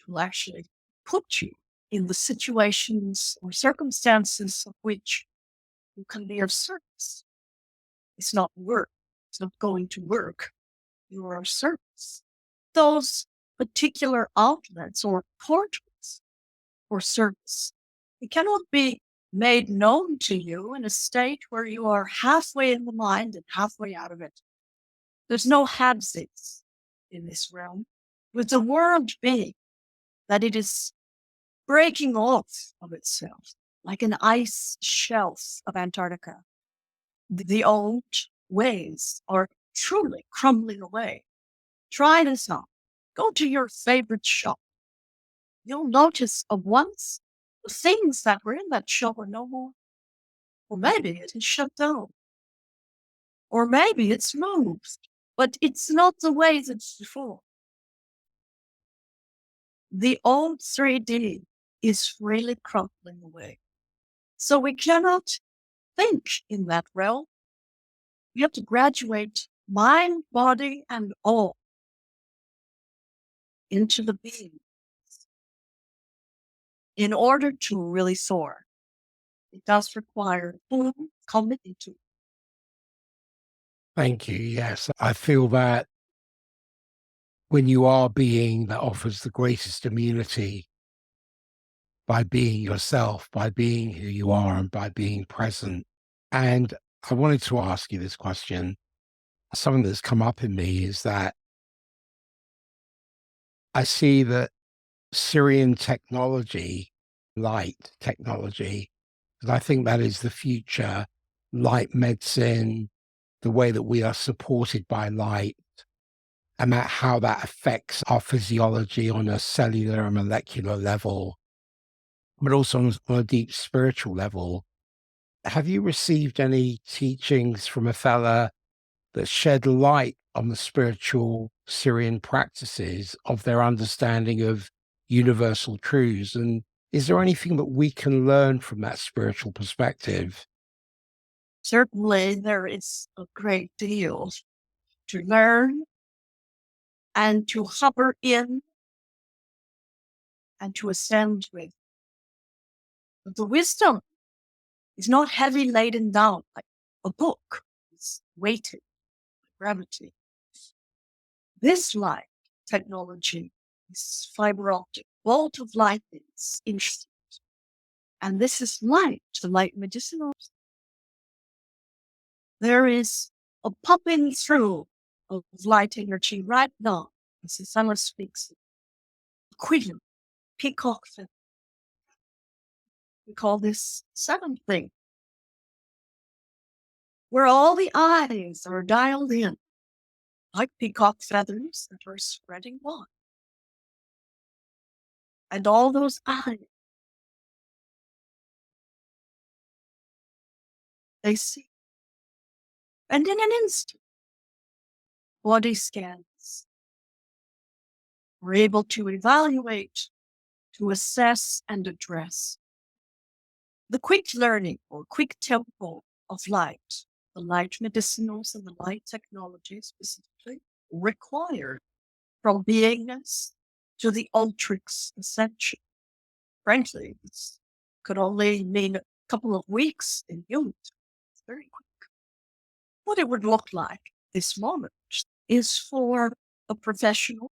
Speaker 1: to actually put you in the situations or circumstances of which you can be of service. It's not work, It's not going to work. You are a service. Those particular outlets or portals or service, it cannot be made known to you in a state where you are halfway in the mind and halfway out of it. There's no halvesies in this realm. With the world being that it is breaking off of itself like an ice shelf of Antarctica. The old ways are truly crumbling away. Try this out. Go to your favorite shop. You'll notice at once the things that were in that shop are no more. Or maybe it is shut down. Or maybe it's moved. But it's not the way it's before. The old 3D is really crumbling away. So we cannot think in that realm. We have to graduate mind, body, and all into the being in order to really soar. It does require full commitment to.
Speaker 2: Thank you. Yes, I feel that when you are being that offers the greatest immunity by being yourself, by being who you are, and by being present. And I wanted to ask you this question. Something that's come up in me is that I see that Syrian technology, light technology, because I think that is the future, light medicine, the way that we are supported by light, and that how that affects our physiology on a cellular and molecular level, but also on a deep spiritual level. Have you received any teachings from Athella that shed light on the spiritual Syrian practices of their understanding of universal truths? And is there anything that we can learn from that spiritual perspective?
Speaker 1: Certainly, there is a great deal to learn and to hover in and to ascend with. But the wisdom is not heavy laden down like a book. It's weighted by gravity. This light technology, this fiber optic bolt of lightning is instant. And this is light, the light medicinal. There is a pumping through of light energy right now as the summer speaks. Queen, peacock feather. We call this seventh thing, where all the eyes are dialed in, like peacock feathers that are spreading wide. And all those eyes, they see. And in an instant, body scans. We're able to evaluate, to assess, and address. The quick learning or quick tempo of light, the light medicinals and the light technology specifically, required from beingness to the ultrix ascension. Frankly, this could only mean a couple of weeks in youth. It's very quick. What it would look like this moment is for a professional,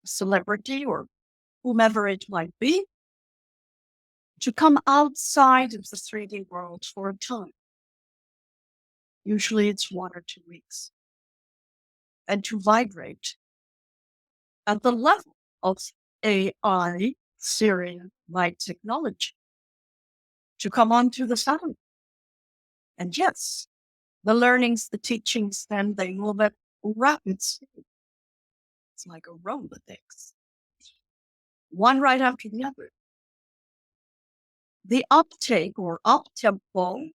Speaker 1: a celebrity, or whomever it might be, to come outside of the 3D world for a time. Usually it's 1 or 2 weeks. And to vibrate at the level of AI, Syrian light technology, to come onto the sun. And yes, the learnings, the teachings, then they move at rapid speed. It's like a Rolodex, one right after the other. The uptake or up-tempo,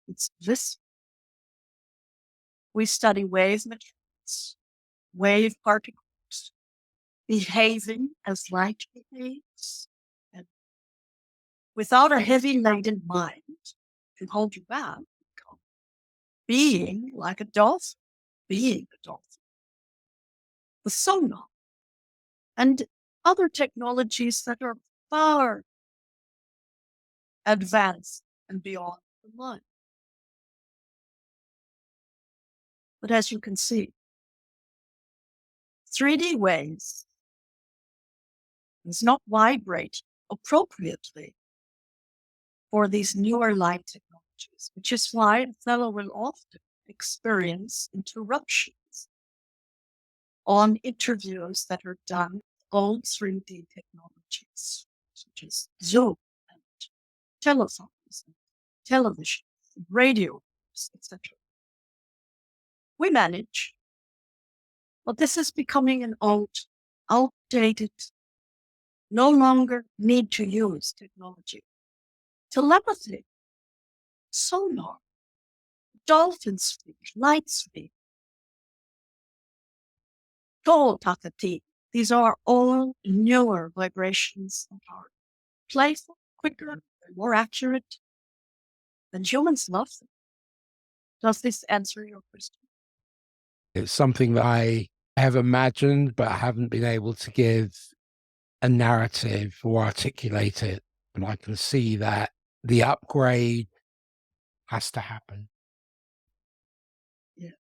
Speaker 1: it's this. We study wave materials, wave particles, behaving as light behaves, and without a heavy laden mind to hold you back, being like a dolphin, being a dolphin, the sonar, and other technologies that are far advanced and beyond the mind. But as you can see, 3D waves does not vibrate appropriately for these newer light technologies, which is why a fellow will often experience interruptions on interviews that are done with old 3D technologies, such as Zoom and telephones, and television, and radio, etc. We manage, but this is becoming an outdated, no longer need to use technology. Telepathy, sonar, dolphin speak, light speak, telepathy. These are all newer vibrations that are playful, quicker, and more accurate than humans love them. Does this answer your question?
Speaker 2: It's something that I have imagined, but haven't been able to give a narrative or articulate it. And I can see that the upgrade has to happen.
Speaker 1: Yeah.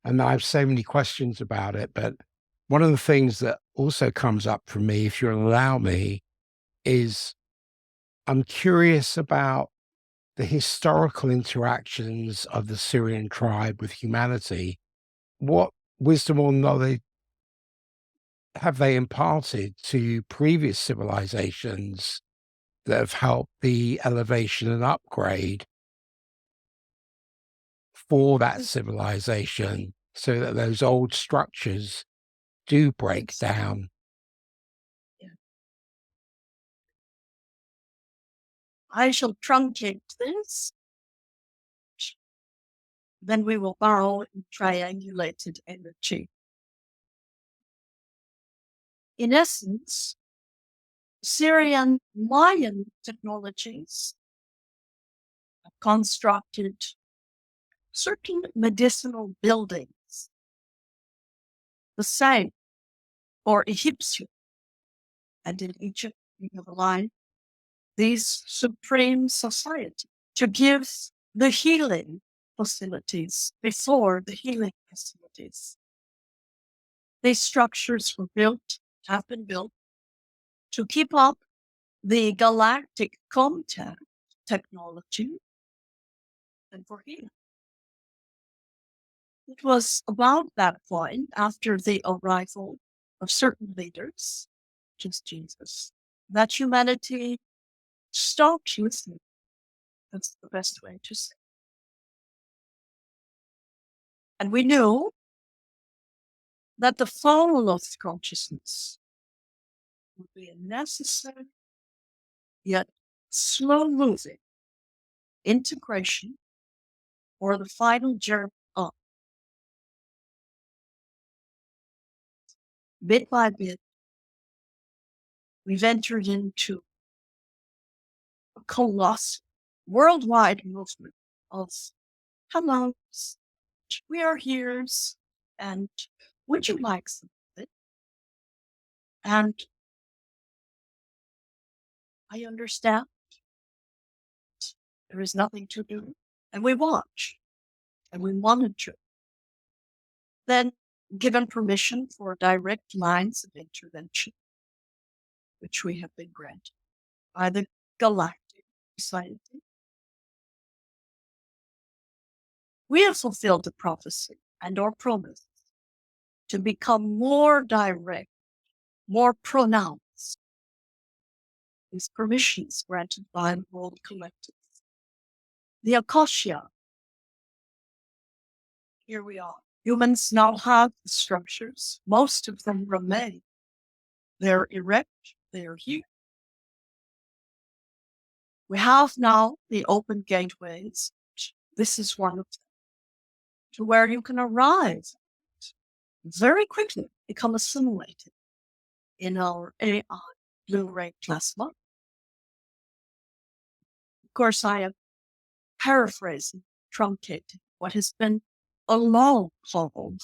Speaker 2: And I have so many questions about it. But one of the things that also comes up for me, if you'll allow me, is I'm curious about the historical interactions of the Syrian tribe with humanity. What wisdom or knowledge have they imparted to previous civilizations that have helped the elevation and upgrade for that civilization so that those old structures do break down?
Speaker 1: Yeah. I shall truncate this. Then we will borrow triangulated energy. In essence, Syrian Mayan technologies have constructed certain medicinal buildings, the same for Egyptian. And in Egypt, we have aligned these supreme society to give the healing facilities before the healing facilities. These structures were built, have been built to keep up the galactic contact technology and for healing. It was about that point, after the arrival of certain leaders, such as Jesus, that humanity stopped listening. That's the best way to say. And we knew that the fall of consciousness would be a necessary yet slow-moving integration or the final journey up. Bit by bit, we've entered into a colossal worldwide movement of hellos, we are here's, and would you like some of it? And I understand there is nothing to do, and we watch, and we monitor. Then, given permission for direct lines of intervention, which we have been granted by the Galactic Society, we have fulfilled the prophecy and our promise to become more direct, more pronounced. These permissions granted by the world collective. The Akasha. Here we are. Humans now have the structures. Most of them remain. They're erect. They're here. We have now the open gateways. This is one of them, to where you can arrive very quickly, become assimilated in our AI Blu-ray plasma. Of course, I am paraphrasing, truncating what has been a long haul,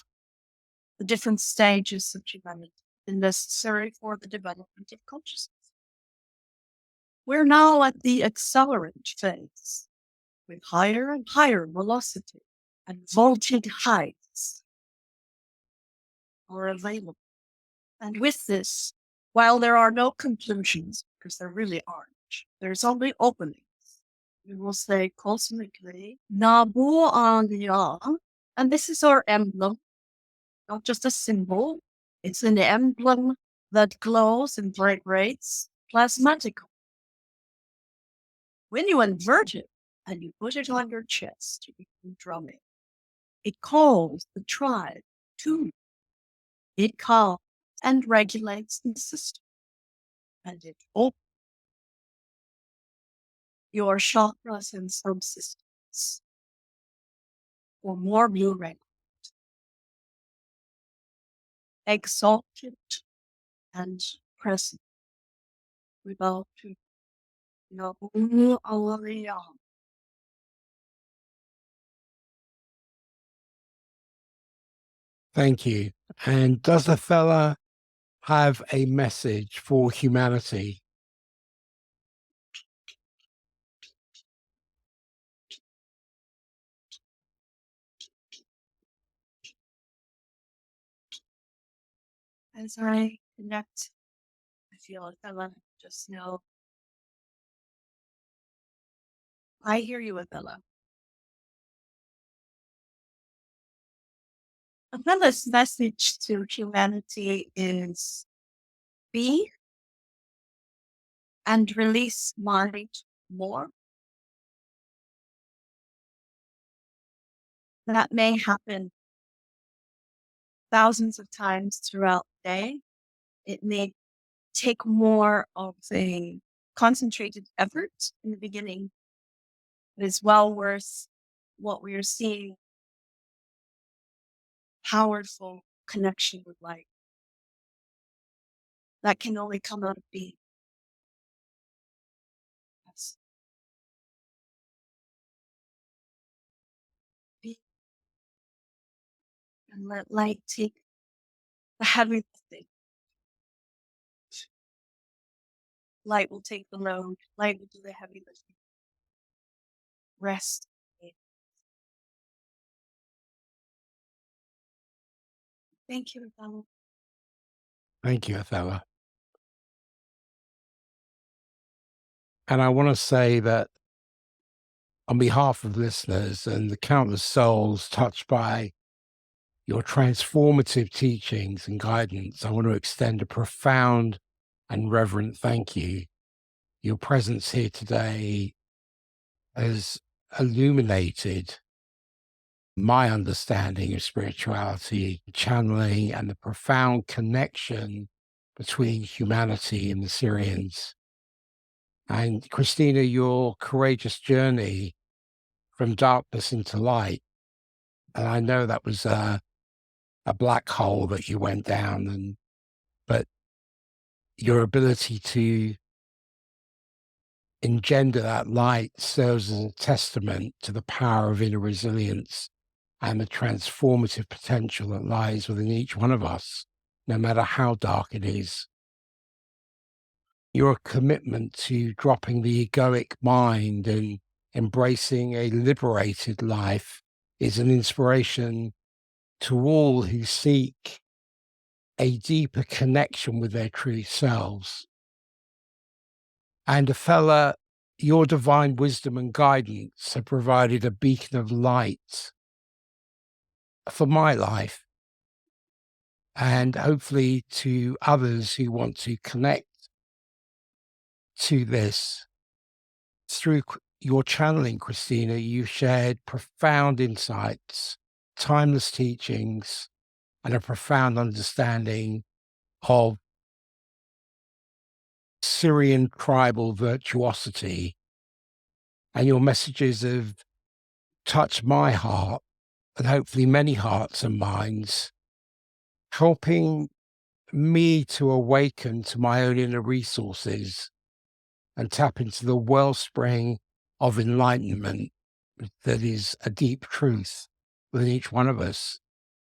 Speaker 1: the different stages of humanity necessary for the development of consciousness. We're now at the accelerant phase with higher and higher velocity and voltage heights. are available. And with this, while there are no conclusions, because there really aren't, there's only openings. We will say cosmically, Nabu Anya. And this is our emblem, not just a symbol. It's an emblem that glows and vibrates plasmatically. When you invert it and you put it on your chest, you begin drumming. It calls the tribe to. It calms and regulates the system. And it opens your chakras and subsystems for more blue red. Exalted and present without to know.
Speaker 2: Thank you. And does Athella have a message for humanity?
Speaker 1: As I connect, I feel like I let just know. I hear you, Athella. Athella's message to humanity is be and release mind more. That may happen thousands of times throughout the day. It may take more of a concentrated effort in the beginning. It is well worth what we are seeing. Powerful connection with light that can only come out of being. Yes. Be and let light take the heavy lifting. Light will take the load. Light will do the heavy lifting. Rest. Thank you, Athella.
Speaker 2: Thank you, Athella. And I want to say that on behalf of listeners and the countless souls touched by your transformative teachings and guidance, I want to extend a profound and reverent thank you. Your presence here today has illuminated my understanding of spirituality, channeling, and the profound connection between humanity and the Syrians. And Christina, your courageous journey from darkness into light. And I know that was a black hole that you went down, but your ability to engender that light serves as a testament to the power of inner resilience and the transformative potential that lies within each one of us, no matter how dark it is. Your commitment to dropping the egoic mind and embracing a liberated life is an inspiration to all who seek a deeper connection with their true selves. And Athella, your divine wisdom and guidance have provided a beacon of light for my life, and hopefully to others who want to connect to this. Through your channeling, Christina, you shared profound insights, timeless teachings, and a profound understanding of Syrian tribal virtuosity. And your messages have touched my heart and hopefully many hearts and minds, helping me to awaken to my own inner resources and tap into the wellspring of enlightenment that is a deep truth within each one of us.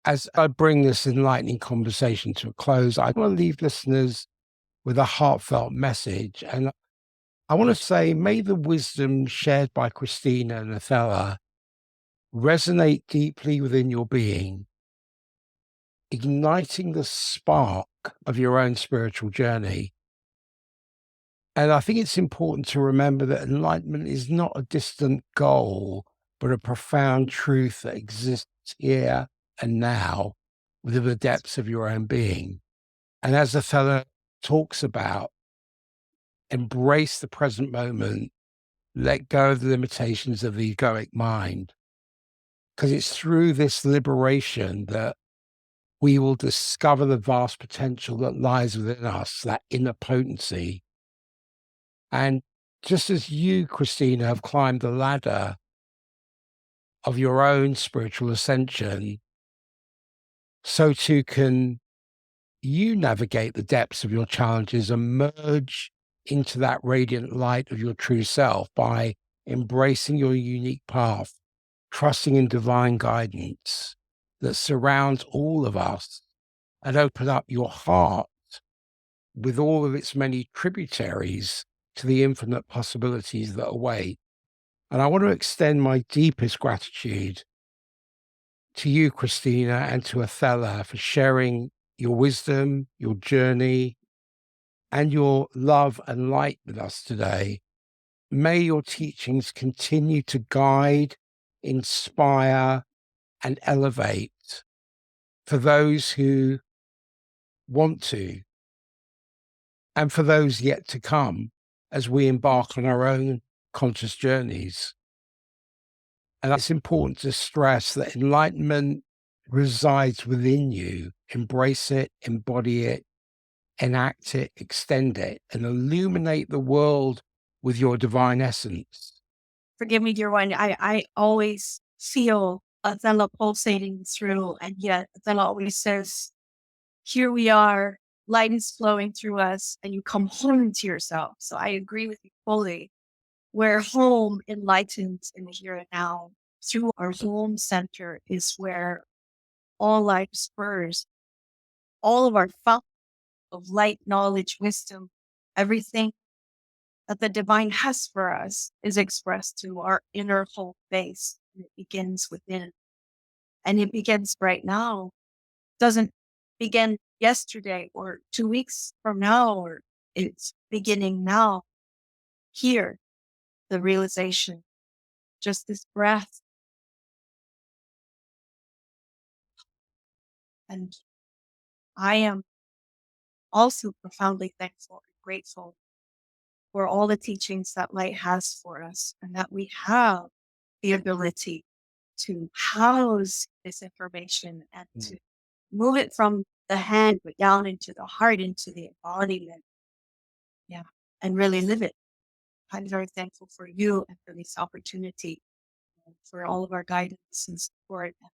Speaker 2: As I bring this enlightening conversation to a close, I want to leave listeners with a heartfelt message. And I want to say, may the wisdom shared by Christina and Athella resonate deeply within your being. igniting the spark of your own spiritual journey. And I think it's important to remember that enlightenment is not a distant goal, but a profound truth that exists here and now within the depths of your own being. And as Athella talks about, embrace the present moment, let go of the limitations of the egoic mind, because it's through this liberation that we will discover the vast potential that lies within us, that inner potency. And just as you, Christina, have climbed the ladder of your own spiritual ascension, so too can you navigate the depths of your challenges and merge into that radiant light of your true self by embracing your unique path, trusting in divine guidance that surrounds all of us, and open up your heart with all of its many tributaries to the infinite possibilities that await. And I want to extend my deepest gratitude to you, Christina, and to Athella for sharing your wisdom, your journey, and your love and light with us today. May your teachings continue to guide, inspire, and elevate for those who want to, and for those yet to come as we embark on our own conscious journeys. And it's important to stress that enlightenment resides within you. Embrace it, embody it, enact it, extend it, and illuminate the world with your divine essence.
Speaker 1: Forgive me, dear one. I always feel Athella pulsating through, and yet Athella always says, here we are, light is flowing through us, and you come home to yourself. So I agree with you fully. Where home enlightens in the here and now, through our home center is where all life spurs, all of our fountain of light, knowledge, wisdom, everything that the divine has for us is expressed through our inner home base. And it begins within. And it begins right now. It doesn't begin yesterday or 2 weeks from now, or it's beginning now. Here, the realization, just this breath. And I am also profoundly thankful and grateful for all the teachings that light has for us, and that we have the ability to house this information and to move it from the hand, but down into the heart, into the embodiment. Yeah. And really live it. I'm very thankful for you and for this opportunity, for all of our guidance and support, and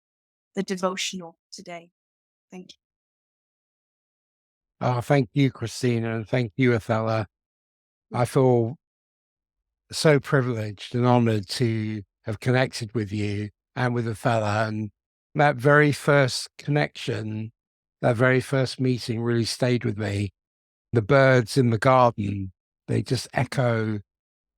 Speaker 1: the devotional today. Thank you.
Speaker 2: Oh, thank you, Christina, and thank you, Athella. I feel so privileged and honored to have connected with you and with Athella. And that very first connection, that very first meeting really stayed with me. The birds in the garden, they just echo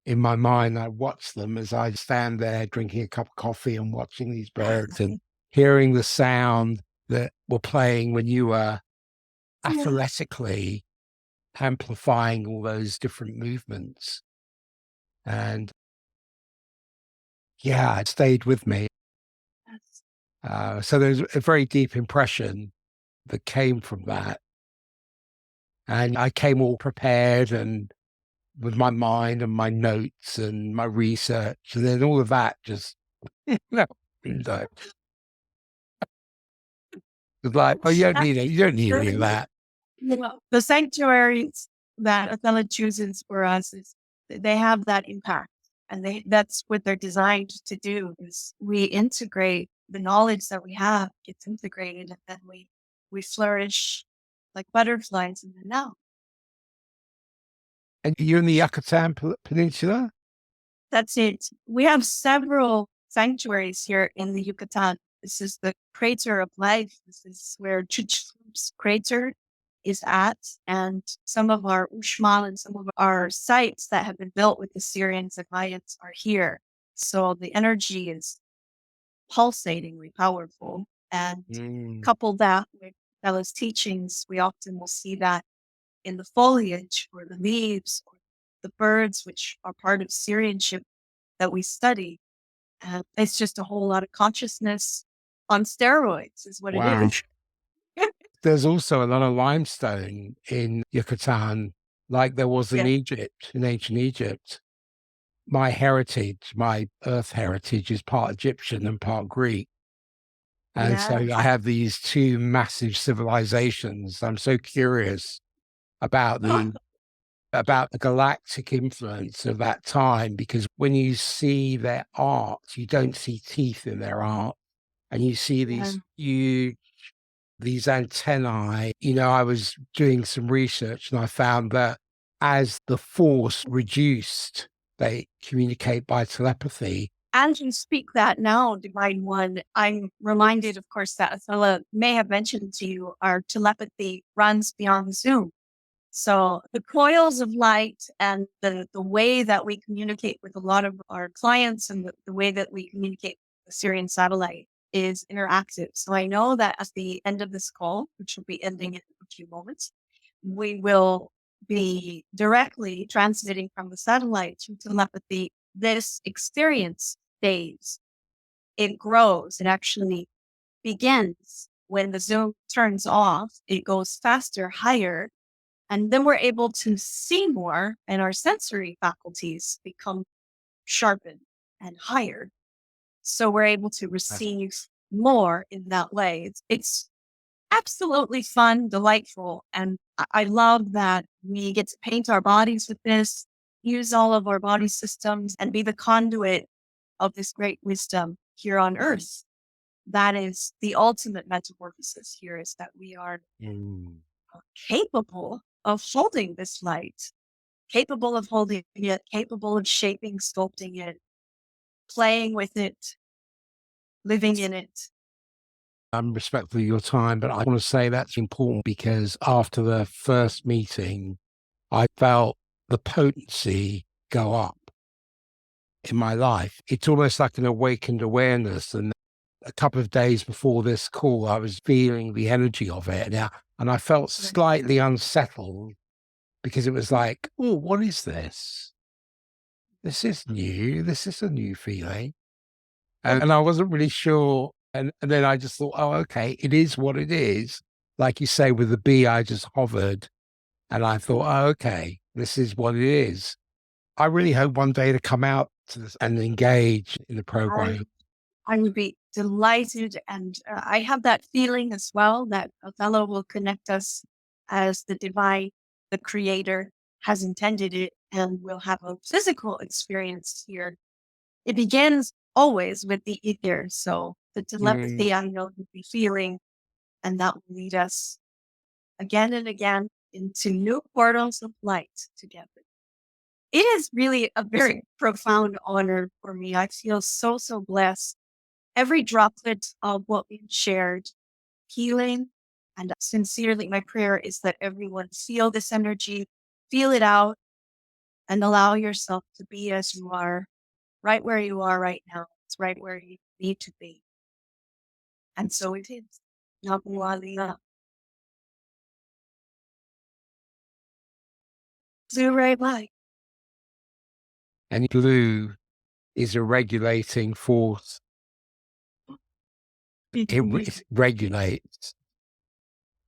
Speaker 2: in my mind. I watch them as I stand there drinking a cup of coffee and watching these birds and hearing the sound that were playing when you were athletically amplifying all those different movements. And yeah, it stayed with me. So there's a very deep impression that came from that. And I came all prepared and with my mind and my notes and my research. And then all of that just, no, it's like, oh, you don't need any of that.
Speaker 1: The sanctuaries that Athena chooses for us is they have that impact, and that's what they're designed to do, is we integrate the knowledge that we have, gets integrated, and then we flourish like butterflies in the now.
Speaker 2: And you're in the Yucatan Peninsula?
Speaker 1: That's it. We have several sanctuaries here in the Yucatan. This is the crater of life. This is where Chicxulub's crater is at. And some of our Uxmal and some of our sites that have been built with the Syrians and Mayans are here. So the energy is pulsatingly powerful. And couple that with Athella's teachings, we often will see that in the foliage or the leaves or the birds, which are part of Syrianship that we study. And it's just a whole lot of consciousness on steroids, is what it
Speaker 2: Wow.
Speaker 1: is.
Speaker 2: There's also a lot of limestone in Yucatan, like there was in
Speaker 1: Yeah.
Speaker 2: Egypt, in ancient Egypt. My heritage, my earth heritage is part Egyptian and part Greek. And so I
Speaker 1: Yes.
Speaker 2: have these two massive civilizations. I'm so curious about the galactic influence of that time, because when you see their art, you don't see teeth in their art, and you see
Speaker 1: Yeah.
Speaker 2: these antennae. I was doing some research and I found that as the force reduced, they communicate by telepathy.
Speaker 1: And you speak that now, Divine One. I'm reminded, of course, that Athella may have mentioned to you our telepathy runs beyond Zoom. So the coils of light and the way that we communicate with a lot of our clients and the way that we communicate with the Syrian satellite is interactive. So I know that at the end of this call, which will be ending in a few moments, we will be directly transmitting from the satellite through telepathy. This experience stays, it grows, it actually begins when the Zoom turns off, it goes faster, higher, and then we're able to see more and our sensory faculties become sharpened and higher. So we're able to receive more in that way. It's absolutely fun, delightful. And I love that we get to paint our bodies with this, use all of our body systems, and be the conduit of this great wisdom here on earth. That is the ultimate metamorphosis here, is that we are
Speaker 2: Mm.
Speaker 1: capable of holding this light, capable of holding it, capable of shaping, sculpting it, playing with it, living in it.
Speaker 2: I'm respectful of your time, but I want to say that's important because after the first meeting, I felt the potency go up in my life. It's almost like an awakened awareness. And a couple of days before this call, I was feeling the energy of it. And I felt slightly unsettled because it was like, oh, what is this? This is new. This is a new feeling. And I wasn't really sure. And then I just thought, oh, okay, it is what it is. Like you say, with the bee, I just hovered and I thought, oh, okay, this is what it is. I really hope one day to come out to this and engage in the program.
Speaker 1: I would be delighted. And I have that feeling as well that Othello will connect us as the divine, the creator has intended it, and we'll have a physical experience here. It begins always with the ether. So the
Speaker 2: Mm.
Speaker 1: telepathy I know you'll be feeling, and that will lead us again and again into new portals of light together. It is really a very profound honor for me. I feel so, so blessed. Every droplet of what we've shared, healing, and sincerely, my prayer is that everyone feel this energy, feel it out, and allow yourself to be as you are, right where you are right now. It's right where you need to be. And so it is. Namu aliyah. Blue ray light.
Speaker 2: And blue is a regulating force. It regulates.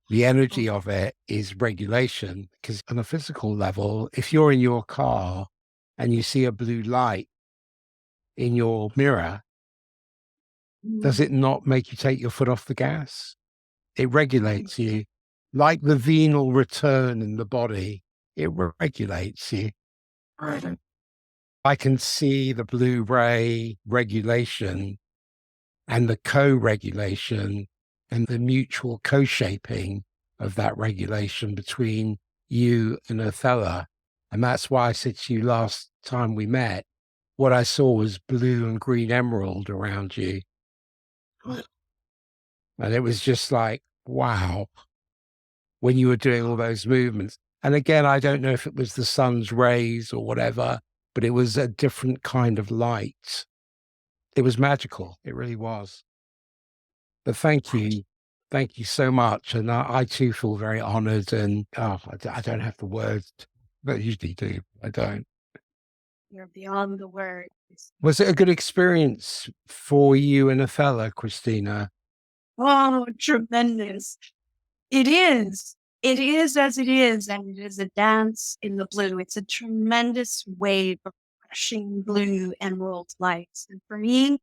Speaker 2: The energy of it is regulation, because on a physical level, if you're in your car and you see a blue light in your mirror, does it not make you take your foot off the gas? It regulates you. Like the venal return in the body, it regulates you. I can see the blue ray regulation and the co-regulation and the mutual co-shaping of that regulation between you and Athella. And that's why I said to you last time we met, what I saw was blue and green emerald around you. And it was just like, wow, when you were doing all those movements. And again, I don't know if it was the sun's rays or whatever, but it was a different kind of light. It was magical. It really was. But thank you. Thank you so much. And I too feel very honored. And I don't have the words, but I usually do. I don't.
Speaker 1: You're beyond the words.
Speaker 2: Was it a good experience for you and Athella, Christina?
Speaker 1: Oh, tremendous. It is. It is as it is, and it is a dance in the blue. It's a tremendous wave of rushing blue emerald lights. And for me,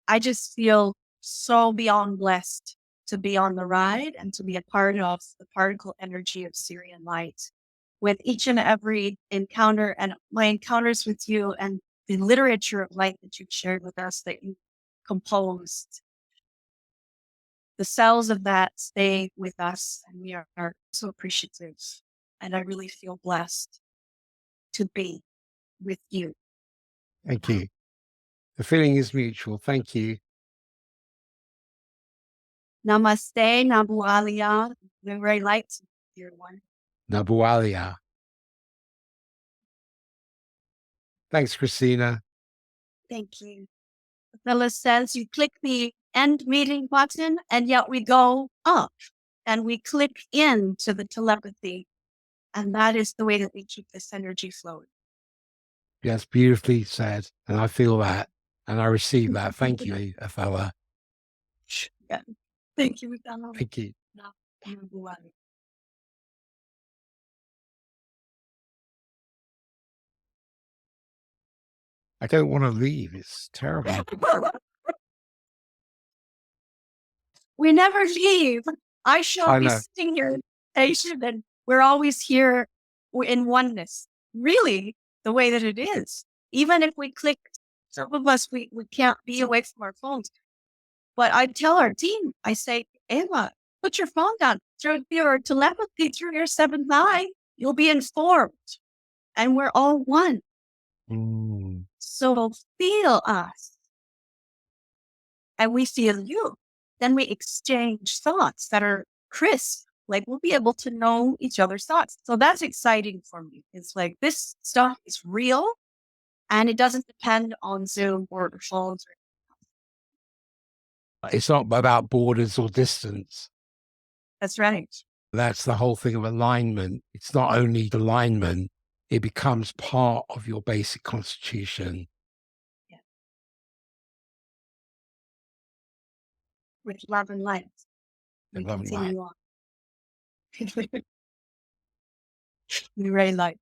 Speaker 1: I just feel so beyond blessed to be on the ride and to be a part of the particle energy of Syrian light. With each and every encounter and my encounters with you and the literature of light that you've shared with us, that you composed, the cells of that stay with us, and we are so appreciative. And I really feel blessed to be with you.
Speaker 2: Thank you. The feeling is mutual. Thank you.
Speaker 1: Namaste, Nabualia, the very light, dear one.
Speaker 2: Nabualia. Thanks, Christina.
Speaker 1: Thank you. Phyllis says you click the end meeting button, and yet we go up and we click into the telepathy. And that is the way that we keep this energy flowing.
Speaker 2: Yes, beautifully said. And I feel that. And I receive that. Thank you, Athella.
Speaker 1: Yeah. Thank you, Athella.
Speaker 2: Thank you. I don't want to leave. It's terrible.
Speaker 1: We never leave. I shall be
Speaker 2: know.
Speaker 1: sitting here patient, and we're always here in oneness. Really, the way that it is. Even if we click, some of us, we can't be away from our phones. But I tell our team, I say, Ava, put your phone down. Through your telepathy, through your seventh eye, you'll be informed. And we're all one.
Speaker 2: Mm.
Speaker 1: So feel us. And we feel you. Then we exchange thoughts that are crisp. Like we'll be able to know each other's thoughts. So that's exciting for me. It's like this stuff is real and it doesn't depend on Zoom or phones.
Speaker 2: It's not about borders or distance.
Speaker 1: That's right.
Speaker 2: That's the whole thing of alignment. It's not only alignment, it becomes part of your basic constitution.
Speaker 1: Yeah. With love and light. We continue on. We really like.